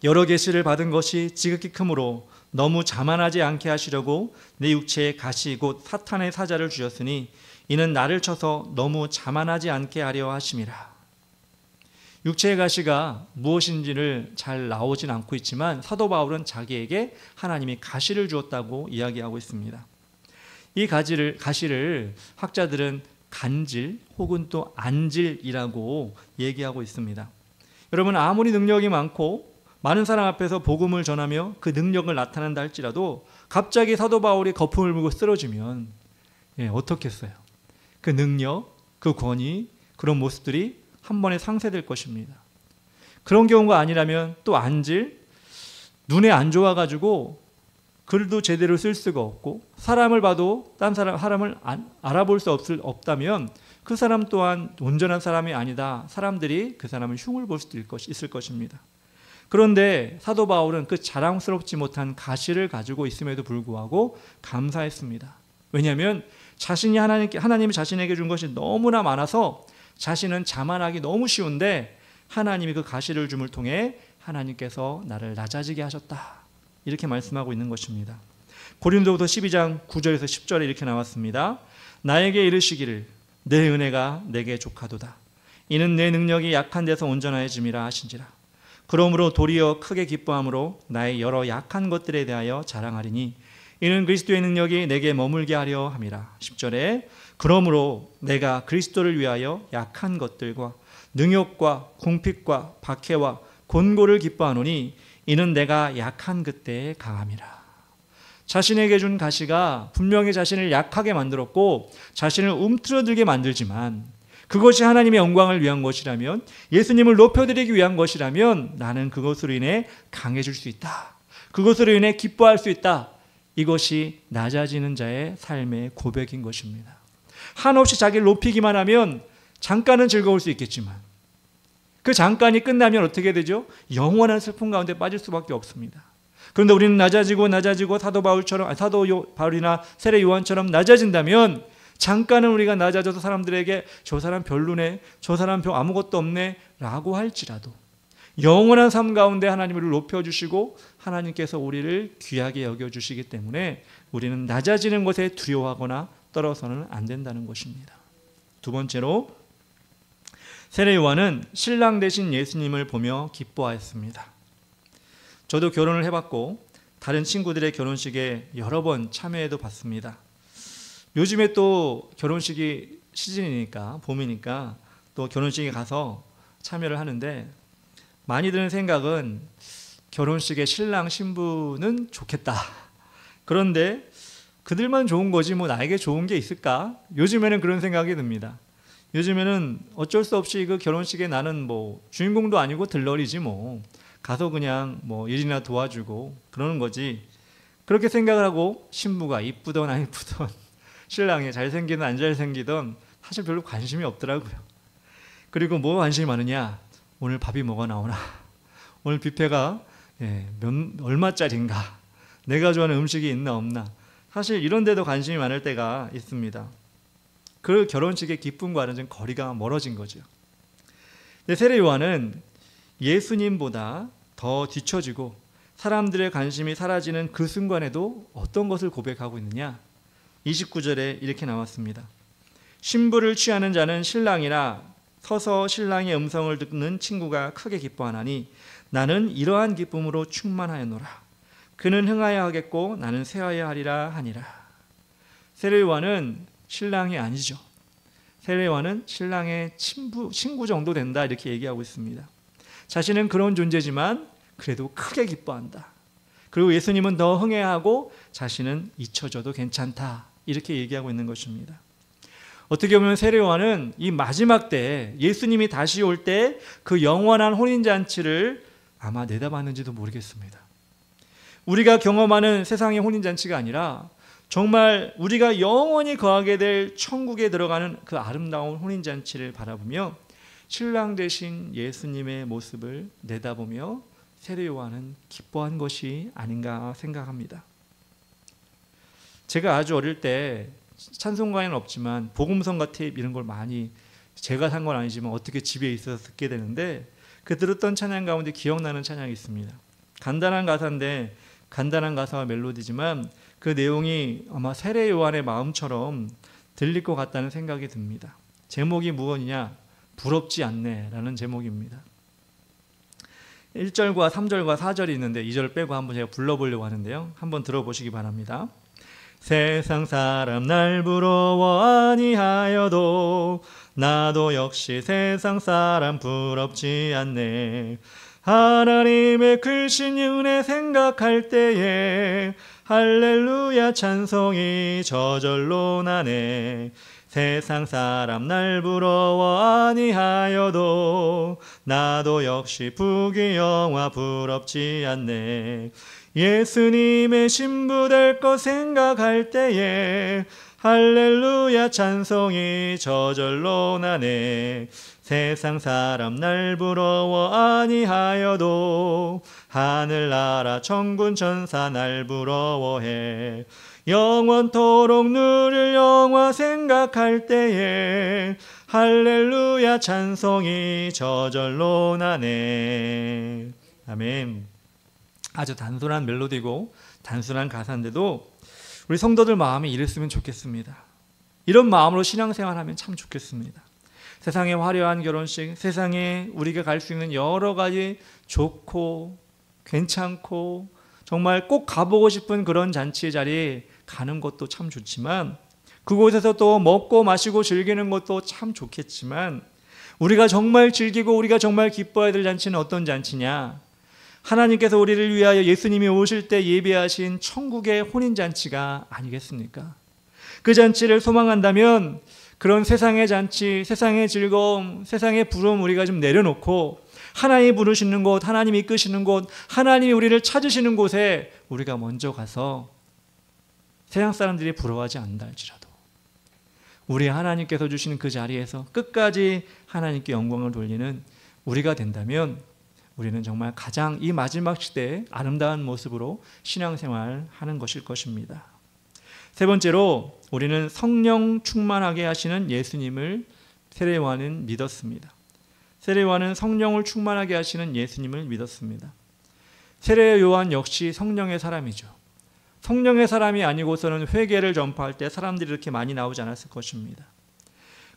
여러 계시를 받은 것이 지극히 크므로 너무 자만하지 않게 하시려고 내 육체에 가시 곧 사탄의 사자를 주셨으니 이는 나를 쳐서 너무 자만하지 않게 하려 하심이라. 육체의 가시가 무엇인지를 잘 나오진 않고 있지만 사도 바울은 자기에게 하나님이 가시를 주었다고 이야기하고 있습니다. 이 가시를 학자들은 간질 혹은 또 안질이라고 얘기하고 있습니다. 여러분, 아무리 능력이 많고 많은 사람 앞에서 복음을 전하며 그 능력을 나타낸다 할지라도 갑자기 사도 바울이 거품을 불고 쓰러지면 어떻겠어요? 그 능력, 그 권위, 그런 모습들이 한 번에 상쇄될 것입니다. 그런 경우가 아니라면 또 안질, 눈에 안 좋아가지고 글도 제대로 쓸 수가 없고 사람을 봐도 딴 사람을 알아볼 수 없다면 그 사람 또한 온전한 사람이 아니다, 사람들이 그 사람을 흉을 볼 수도 있을 것입니다. 그런데 사도 바울은 그 자랑스럽지 못한 가시를 가지고 있음에도 불구하고 감사했습니다. 왜냐하면 하나님이 자신에게 준 것이 너무나 많아서 자신은 자만하기 너무 쉬운데 하나님이 그 가시를 줌을 통해 하나님께서 나를 낮아지게 하셨다, 이렇게 말씀하고 있는 것입니다. 고린도후서 12장 9절에서 10절에 이렇게 나왔습니다. 나에게 이르시기를 내 은혜가 내게 족하도다. 이는 내 능력이 약한 데서 온전하여짐이라 하신지라. 그러므로 도리어 크게 기뻐함으로 나의 여러 약한 것들에 대하여 자랑하리니 이는 그리스도의 능력이 내게 머물게 하려 함이라. 10절에 그러므로 내가 그리스도를 위하여 약한 것들과 능욕과 궁핍과 박해와 곤고를 기뻐하노니 이는 내가 약한 그때에 강함이라. 자신에게 준 가시가 분명히 자신을 약하게 만들었고 자신을 움츠러들게 만들지만 그것이 하나님의 영광을 위한 것이라면, 예수님을 높여드리기 위한 것이라면 나는 그것으로 인해 강해질 수 있다, 그것으로 인해 기뻐할 수 있다. 이것이 낮아지는 자의 삶의 고백인 것입니다. 한없이 자기를 높이기만 하면 잠깐은 즐거울 수 있겠지만 그 잠깐이 끝나면 어떻게 되죠? 영원한 슬픔 가운데 빠질 수밖에 없습니다. 그런데 우리는 낮아지고 사도 바울이나 세례 요한처럼 낮아진다면 잠깐은 우리가 낮아져서 사람들에게 저 사람 별로네, 저 사람 아무것도 없네 라고 할지라도 영원한 삶 가운데 하나님을 높여주시고 하나님께서 우리를 귀하게 여겨주시기 때문에 우리는 낮아지는 것에 두려워하거나 떨어서는 안 된다는 것입니다. 두 번째로, 세례 요한은 신랑 되신 예수님을 보며 기뻐하였습니다. 저도 결혼을 해봤고 다른 친구들의 결혼식에 여러 번 참여해도 봤습니다. 요즘에 또 결혼식이 시즌이니까, 봄이니까 또 결혼식에 가서 참여를 하는데 많이 드는 생각은 결혼식에 신랑 신부는 좋겠다. 그런데 그들만 좋은 거지 뭐 나에게 좋은 게 있을까? 요즘에는 그런 생각이 듭니다. 요즘에는 어쩔 수 없이 그 결혼식에 나는 뭐 주인공도 아니고 들러리지 뭐 가서 그냥 뭐 일이나 도와주고 그러는 거지. 그렇게 생각을 하고 신부가 이쁘던 안 이쁘던 신랑이 잘생기든 안 잘생기든 사실 별로 관심이 없더라고요. 그리고 뭐 관심이 많으냐? 오늘 밥이 뭐가 나오나? 오늘 뷔페가 얼마짜리인가? 내가 좋아하는 음식이 있나 없나? 사실 이런 데도 관심이 많을 때가 있습니다. 그 결혼식의 기쁨과는 좀 거리가 멀어진 거죠. 근데 세례 요한은 예수님보다 더 뒤처지고 사람들의 관심이 사라지는 그 순간에도 어떤 것을 고백하고 있느냐? 29절에 이렇게 나왔습니다. 신부를 취하는 자는 신랑이라 서서 신랑의 음성을 듣는 친구가 크게 기뻐하나니 나는 이러한 기쁨으로 충만하였노라. 그는 흥하여 하겠고 나는 쇠하여 하리라 하니라. 세례 요한은 신랑이 아니죠. 세례 요한은 신랑의 친구 정도 된다 이렇게 얘기하고 있습니다. 자신은 그런 존재지만 그래도 크게 기뻐한다. 그리고 예수님은 더 흥해하고 자신은 잊혀져도 괜찮다 이렇게 얘기하고 있는 것입니다. 어떻게 보면 세례 요한은 이 마지막 때 예수님이 다시 올 때 그 영원한 혼인잔치를 아마 내다봤는지도 모르겠습니다. 우리가 경험하는 세상의 혼인잔치가 아니라 정말 우리가 영원히 거하게 될 천국에 들어가는 그 아름다운 혼인잔치를 바라보며 신랑 되신 예수님의 모습을 내다보며 세례 요한은 기뻐한 것이 아닌가 생각합니다. 제가 아주 어릴 때 찬송가에는 없지만 복음성가 테이프 이런 걸 많이 제가 산 건 아니지만 어떻게 집에 있어서 듣게 되는데 그 들었던 찬양 가운데 기억나는 찬양이 있습니다. 간단한 가사인데 간단한 가사와 멜로디지만 그 내용이 아마 세례 요한의 마음처럼 들릴 것 같다는 생각이 듭니다. 제목이 무엇이냐? 부럽지 않네 라는 제목입니다. 1절과 3절과 4절이 있는데 2절 빼고 한번 제가 불러보려고 하는데요. 한번 들어보시기 바랍니다. 세상 사람 날 부러워 아니하여도 나도 역시 세상 사람 부럽지 않네. 하나님의 크신 은혜 생각할 때에 할렐루야 찬송이 저절로 나네. 세상 사람 날 부러워 아니하여도 나도 역시 부귀영화 부럽지 않네. 예수님의 신부 될 것 생각할 때에 할렐루야 찬송이 저절로 나네. 세상 사람 날 부러워 아니하여도 하늘나라 천군 천사 날 부러워해. 영원토록 누릴 영화 생각할 때에 할렐루야 찬송이 저절로 나네. 아멘. 아주 단순한 멜로디고 단순한 가사인데도 우리 성도들 마음에 이랬으면 좋겠습니다. 이런 마음으로 신앙생활하면 참 좋겠습니다. 세상의 화려한 결혼식, 세상에 우리가 갈 수 있는 여러 가지 좋고 괜찮고 정말 꼭 가보고 싶은 그런 잔치의 자리에 가는 것도 참 좋지만 그곳에서 또 먹고 마시고 즐기는 것도 참 좋겠지만 우리가 정말 즐기고 우리가 정말 기뻐해야 될 잔치는 어떤 잔치냐? 하나님께서 우리를 위하여 예수님이 오실 때 예비하신 천국의 혼인잔치가 아니겠습니까? 그 잔치를 소망한다면 그런 세상의 잔치, 세상의 즐거움, 세상의 부러움 우리가 좀 내려놓고 하나님이 부르시는 곳, 하나님이 이끄시는 곳, 하나님이 우리를 찾으시는 곳에 우리가 먼저 가서 세상 사람들이 부러워하지 않는다 할지라도 우리 하나님께서 주시는 그 자리에서 끝까지 하나님께 영광을 돌리는 우리가 된다면 우리는 정말 가장 이 마지막 시대에 아름다운 모습으로 신앙생활 하는 것일 것입니다. 세 번째로 우리는 성령 충만하게 하시는 예수님을 세례 요한은 믿었습니다. 세례 요한은 성령을 충만하게 하시는 예수님을 믿었습니다. 세례 요한 역시 성령의 사람이죠. 성령의 사람이 아니고서는 회개를 전파할 때 사람들이 이렇게 많이 나오지 않았을 것입니다.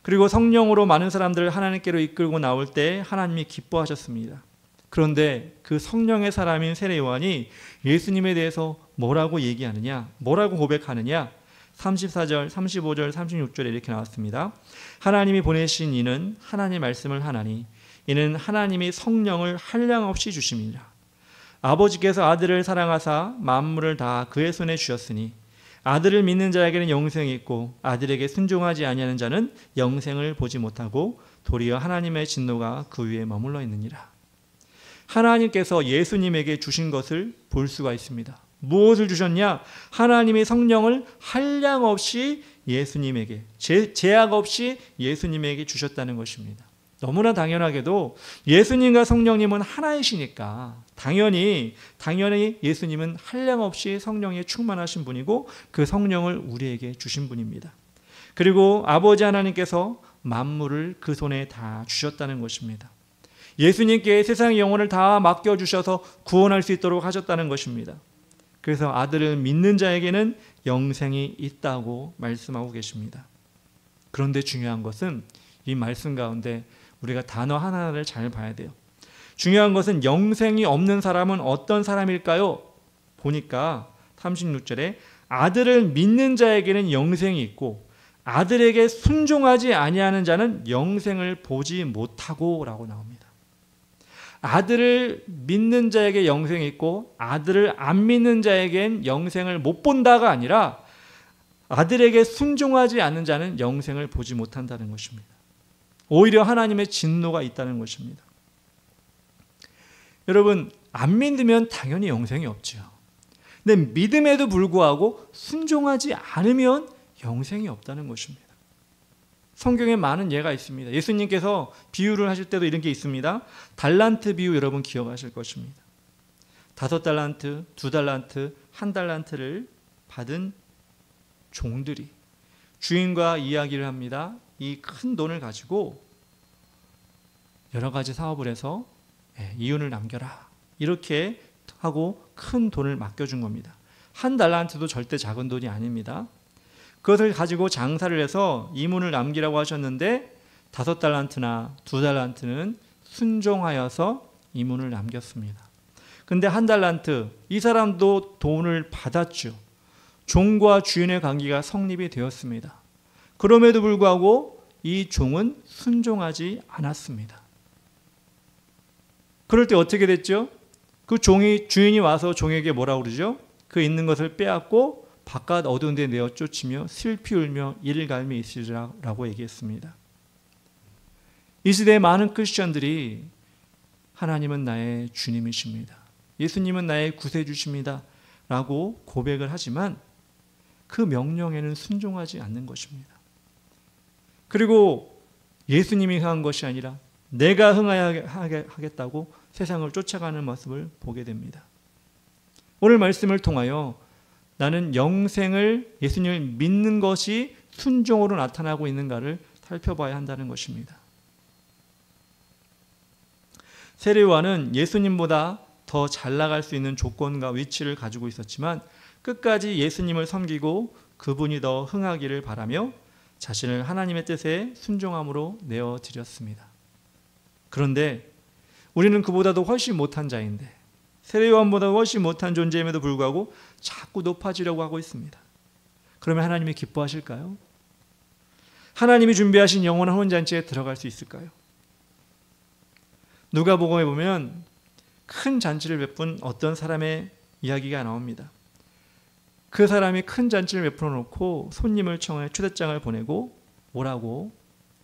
그리고 성령으로 많은 사람들을 하나님께로 이끌고 나올 때 하나님이 기뻐하셨습니다. 그런데 그 성령의 사람인 세례 요한이 예수님에 대해서 뭐라고 얘기하느냐? 뭐라고 고백하느냐? 34절, 35절, 36절에 이렇게 나왔습니다. 하나님이 보내신 이는 하나님의 말씀을 하나니 이는 하나님이 성령을 한량없이 주심이니라. 아버지께서 아들을 사랑하사 만물을 다 그의 손에 주셨으니 아들을 믿는 자에게는 영생이 있고 아들에게 순종하지 아니하는 자는 영생을 보지 못하고 도리어 하나님의 진노가 그 위에 머물러 있느니라. 하나님께서 예수님에게 주신 것을 볼 수가 있습니다. 무엇을 주셨냐? 하나님이 성령을 한량없이 예수님에게, 제약 없이 예수님에게 주셨다는 것입니다. 너무나 당연하게도 예수님과 성령님은 하나이시니까 당연히 예수님은 한량없이 성령에 충만하신 분이고 그 성령을 우리에게 주신 분입니다. 그리고 아버지 하나님께서 만물을 그 손에 다 주셨다는 것입니다. 예수님께 세상의 영혼을 다 맡겨주셔서 구원할 수 있도록 하셨다는 것입니다. 그래서 아들을 믿는 자에게는 영생이 있다고 말씀하고 계십니다. 그런데 중요한 것은 이 말씀 가운데 우리가 단어 하나하나를 잘 봐야 돼요. 중요한 것은 영생이 없는 사람은 어떤 사람일까요? 보니까 36절에 아들을 믿는 자에게는 영생이 있고 아들에게 순종하지 아니하는 자는 영생을 보지 못하고 라고 나옵니다. 아들을 믿는 자에게 영생이 있고 아들을 안 믿는 자에겐 영생을 못 본다가 아니라 아들에게 순종하지 않는 자는 영생을 보지 못한다는 것입니다. 오히려 하나님의 진노가 있다는 것입니다. 여러분, 안 믿으면 당연히 영생이 없죠. 근데 믿음에도 불구하고 순종하지 않으면 영생이 없다는 것입니다. 성경에 많은 예가 있습니다. 예수님께서 비유를 하실 때도 이런 게 있습니다. 달란트 비유 여러분 기억하실 것입니다. 5달란트, 2달란트, 1달란트를 받은 종들이 주인과 이야기를 합니다. 이 큰 돈을 가지고 여러 가지 사업을 해서 이윤을 남겨라. 이렇게 하고 큰 돈을 맡겨준 겁니다. 1달란트도 절대 작은 돈이 아닙니다. 그것을 가지고 장사를 해서 이문을 남기라고 하셨는데 5달란트나 2달란트는 순종하여서 이문을 남겼습니다. 근데 1달란트, 이 사람도 돈을 받았죠. 종과 주인의 관계가 성립이 되었습니다. 그럼에도 불구하고 이 종은 순종하지 않았습니다. 그럴 때 어떻게 됐죠? 그 주인이 와서 종에게 뭐라고 그러죠? 그 있는 것을 빼앗고 바깥 어두운 데 내어 쫓으며 슬피 울며 이를 갈미 있으리라고 얘기했습니다. 이 시대의 많은 크리스천들이 하나님은 나의 주님이십니다. 예수님은 나의 구세주십니다. 라고 고백을 하지만 그 명령에는 순종하지 않는 것입니다. 그리고 예수님이 흥한 것이 아니라 내가 흥하여 하겠다고 세상을 쫓아가는 모습을 보게 됩니다. 오늘 말씀을 통하여 나는 영생을 예수님을 믿는 것이 순종으로 나타나고 있는가를 살펴봐야 한다는 것입니다. 세례요한은 예수님보다 더 잘 나갈 수 있는 조건과 위치를 가지고 있었지만 끝까지 예수님을 섬기고 그분이 더 흥하기를 바라며 자신을 하나님의 뜻에 순종함으로 내어드렸습니다. 그런데 우리는 그보다도 훨씬 못한 자인데 세례요한보다 훨씬 못한 존재임에도 불구하고 자꾸 높아지려고 하고 있습니다. 그러면 하나님이 기뻐하실까요? 하나님이 준비하신 영원한 혼잔치에 들어갈 수 있을까요? 누가복음에 보면 큰 잔치를 베푼 어떤 사람의 이야기가 나옵니다. 그 사람이 큰 잔치를 베풀어 놓고 손님을 청해 초대장을 보내고 오라고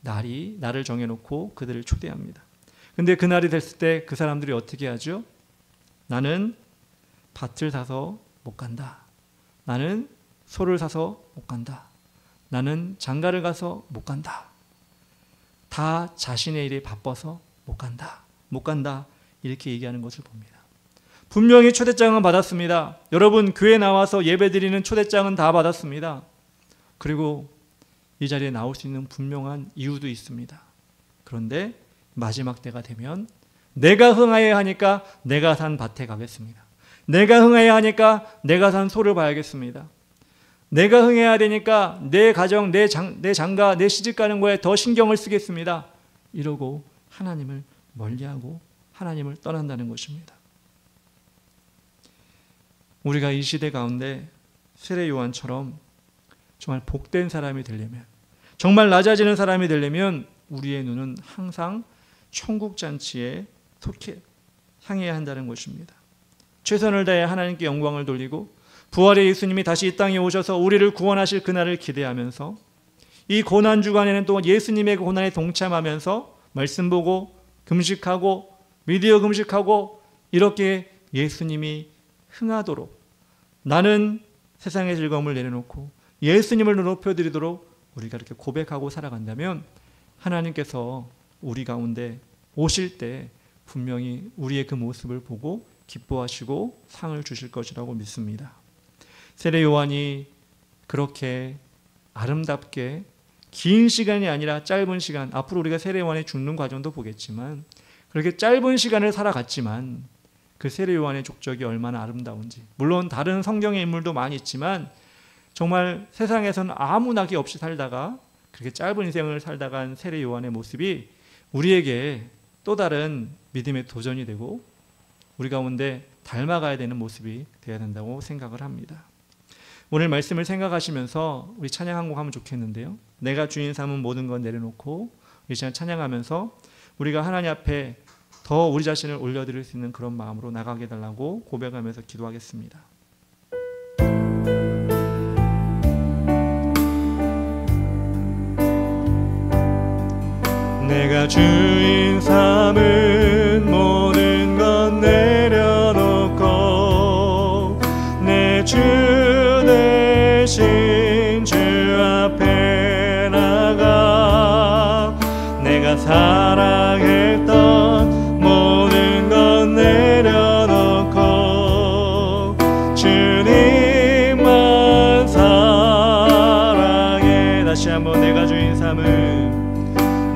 날을 정해놓고 그들을 초대합니다. 근데 그날이 됐을 때 그 사람들이 어떻게 하죠? 나는 밭을 사서 못 간다. 나는 소를 사서 못 간다. 나는 장가를 가서 못 간다. 다 자신의 일에 바빠서 못 간다. 못 간다. 이렇게 얘기하는 것을 봅니다. 분명히 초대장은 받았습니다. 여러분 교회 나와서 예배드리는 초대장은 다 받았습니다. 그리고 이 자리에 나올 수 있는 분명한 이유도 있습니다. 그런데 마지막 때가 되면 내가 흥하여야 하니까 내가 산 밭에 가겠습니다. 내가 흥해야 하니까 내가 산 소를 봐야겠습니다. 내가 흥해야 되니까 내 가정, 내 장가, 내 시집 가는 거에 더 신경을 쓰겠습니다. 이러고 하나님을 멀리하고 하나님을 떠난다는 것입니다. 우리가 이 시대 가운데 세례 요한처럼 정말 복된 사람이 되려면, 정말 낮아지는 사람이 되려면 우리의 눈은 항상 천국 잔치에 향해야 한다는 것입니다. 최선을 다해 하나님께 영광을 돌리고 부활의 예수님이 다시 이 땅에 오셔서 우리를 구원하실 그날을 기대하면서 이 고난 주간에는 또 예수님의 고난에 동참하면서 말씀 보고 금식하고 미디어 금식하고 이렇게 예수님이 흥하도록 나는 세상의 즐거움을 내려놓고 예수님을 높여드리도록 우리가 이렇게 고백하고 살아간다면 하나님께서 우리 가운데 오실 때 분명히 우리의 그 모습을 보고 기뻐하시고 상을 주실 것이라고 믿습니다. 세례 요한이 그렇게 아름답게 긴 시간이 아니라 짧은 시간, 앞으로 우리가 세례 요한의 죽는 과정도 보겠지만 그렇게 짧은 시간을 살아갔지만 그 세례 요한의 족적이 얼마나 아름다운지, 물론 다른 성경의 인물도 많이 있지만 정말 세상에서는 아무 낙이 없이 살다가 그렇게 짧은 인생을 살다가 한 세례 요한의 모습이 우리에게 또 다른 믿음의 도전이 되고 우리 가운데 닮아가야 되는 모습이 되어야 된다고 생각을 합니다. 오늘 말씀을 생각하시면서 우리 찬양 한 곡 하면 좋겠는데요. 내가 주인 삼은 모든 건 내려놓고 이 시간 찬양하면서 우리가 하나님 앞에 더 우리 자신을 올려드릴 수 있는 그런 마음으로 나가게 해달라고 고백하면서 기도하겠습니다. 내가 주인 삼은 모든 건 내려놓고 내 주 대신 주 앞에 나가 내가 사랑했던 모든 건 내려놓고 주님만 사랑해. 다시 한번 내가 주인 삼은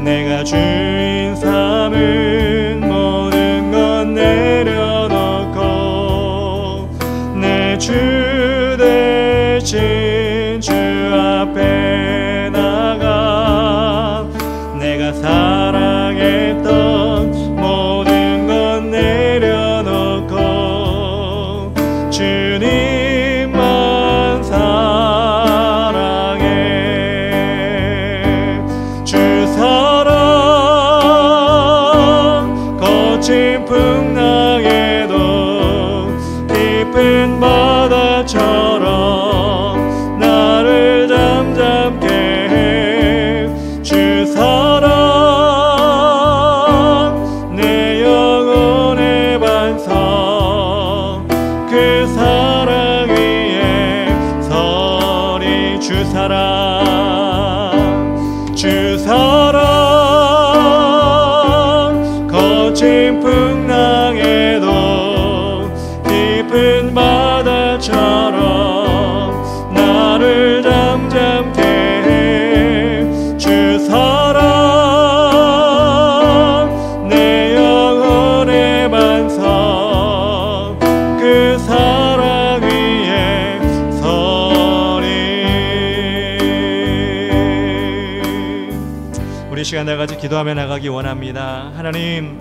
내가 주인 삼은 모든 건 내려놓고 내 주 대신 주 앞에 나가 내가 사랑했던 모든 건 내려놓고 주님만 사랑해. 주 사랑 거친 풍랑에도 깊은 바다처럼 나를 잠잠케 해. 주 사랑 내 영혼의 반석 그 사랑 위에 서리. 주 사랑 주 사랑 거친 풍랑에도 깊은 바다처럼 나를 잠잠케 해. 주 사랑 내 영혼의 반석 그 사랑 위에 서리. 우리 시간 다같이 기도하며 나가기 원합니다. 하나님,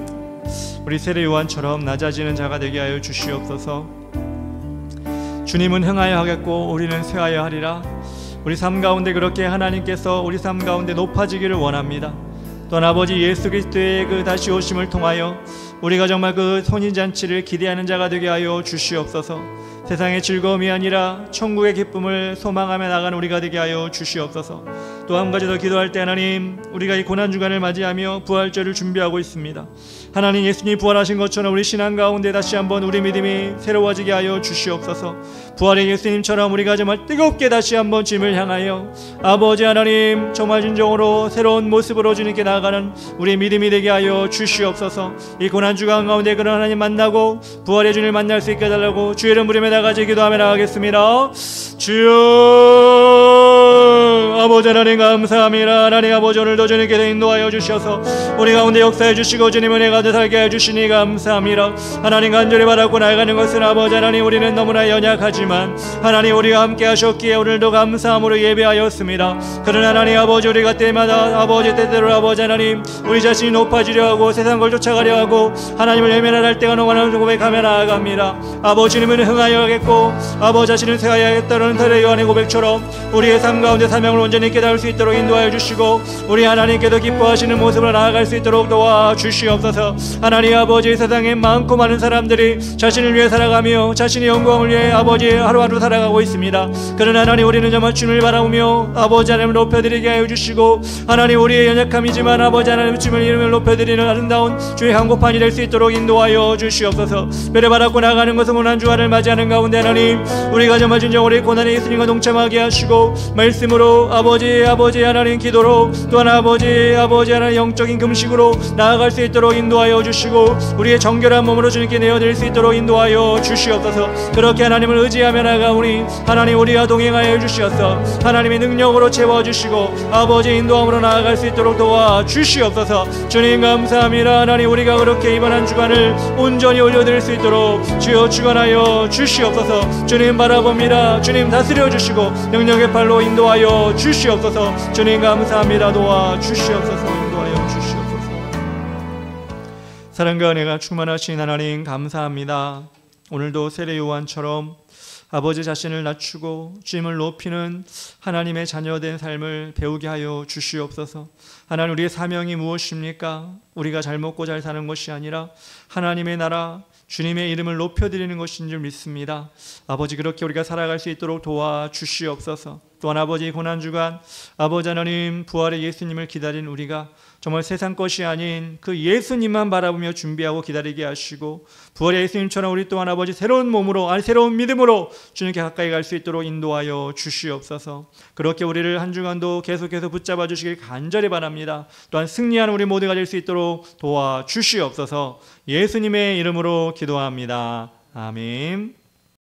우리 세례 요한처럼 낮아지는 자가 되게 하여 주시옵소서. 주님은 흥하여 하겠고 우리는 쇠하여 하리라. 우리 삶 가운데 그렇게 하나님께서 우리 삶 가운데 높아지기를 원합니다. 또한 아버지 예수 그리스도의 그 다시 오심을 통하여 우리가 정말 그 혼인잔치를 기대하는 자가 되게 하여 주시옵소서. 세상의 즐거움이 아니라 천국의 기쁨을 소망하며 나가는 우리가 되게 하여 주시옵소서. 또 한 가지 더 기도할 때 하나님, 우리가 이 고난주간을 맞이하며 부활절을 준비하고 있습니다. 하나님, 예수님 부활하신 것처럼 우리 신앙 가운데 다시 한번 우리 믿음이 새로워지게 하여 주시옵소서. 부활의 예수님처럼 우리가 정말 뜨겁게 다시 한번 주님을 향하여 아버지 하나님 정말 진정으로 새로운 모습으로 주님께 나아가는 우리 믿음이 되게 하여 주시옵소서. 이 고난주간 가운데 그런 하나님 만나고 부활의 주님을 만날 수 있게 해달라고 주의 이름 부르며 나가지 기도하며 나가겠습니다. 주여 아버지 하나님 감사합니다. 하나님 아버지 오늘도 주님께서 인도하여 주셔서 우리 가운데 역사해 주시고 주님 은혜 가득 살게 해주시니 감사합니다. 하나님 간절히 바라고 나아가는 것은 아버지 하나님 우리는 너무나 연약하지만 하나님 우리가 함께 하셨기에 오늘도 감사함으로 예배하였습니다. 그러나 하나님 아버지 우리가 때마다 아버지 때대로 아버지 하나님 우리 자신이 높아지려 하고 세상 걸 쫓아가려 하고 하나님을 외면할 때가 너무나 고백하며 나아갑니다. 아버지님은 흥하여 하겠고 아버지 자신은 쇠하여 하겠다는 세례 요한의 고백처럼 우리의 삶 가운데 사명을 온전히 깨달을 수 있도록 인도하여 주시고 우리 하나님께도 기뻐하시는 모습으로 나아갈 수 있도록 도와주시옵소서. 하나님 아버지 세상에 많고 많은 사람들이 자신을 위해 살아가며 자신의 영광을 위해 아버지 하루하루 살아가고 있습니다. 그러나 하나님 우리는 정말 주님을 바라보며 아버지 하나님을 높여드리게 하여 주시고 하나님 우리의 연약함이지만 아버지 하나님 주님을 이름을 높여드리는 아름다운 주의 한국판이 될 수 있도록 인도하여 주시옵소서. 매를 받았고 나가는 것은 고난 주간을 맞이하는 가운데 하나님 우리가 정말 진정으로 고난의 예수님과 동참하게 하시고 말씀으로 아버지 아버지 하나님 기도로 또한 아버지 하나님 영적인 금식으로 나아갈 수 있도록 인도하여 주시고 우리의 정결한 몸으로 주님께 내어드릴 수 있도록 인도하여 주시옵소서. 그렇게 하나님을 의지하며 나아가오니 하나님 우리와 동행하여 주시옵소서. 하나님의 능력으로 채워주시고 아버지 인도함으로 나아갈 수 있도록 도와주시옵소서. 주님 감사합니다. 하나님 우리가 그렇게 이번 한 주간을 온전히 올려드릴 수 있도록 주여 주관하여 주시옵소서. 주님 바라봅니다. 주님 다스려 주시고 능력의 팔로 인도하여 주시옵소서. 주님 감사합니다. 도와주시옵소서. 인도하여 주시옵소서. 사랑과 은혜가 충만하신 하나님 감사합니다. 오늘도 세례 요한처럼 아버지 자신을 낮추고 주님을 높이는 하나님의 자녀된 삶을 배우게 하여 주시옵소서. 하나님 우리의 사명이 무엇입니까? 우리가 잘 먹고 잘 사는 것이 아니라 하나님의 나라 주님의 이름을 높여드리는 것인 줄 믿습니다. 아버지 그렇게 우리가 살아갈 수 있도록 도와주시옵소서. 또한 아버지 고난주간 아버지 하나님 부활의 예수님을 기다린 우리가 정말 세상 것이 아닌 그 예수님만 바라보며 준비하고 기다리게 하시고 부활의 예수님처럼 우리 또한 아버지 새로운 몸으로 새로운 믿음으로 주님께 가까이 갈 수 있도록 인도하여 주시옵소서. 그렇게 우리를 한 주간도 계속해서 붙잡아 주시길 간절히 바랍니다. 또한 승리하는 우리 모두가 될 수 있도록 도와주시옵소서. 예수님의 이름으로 기도합니다. 아멘.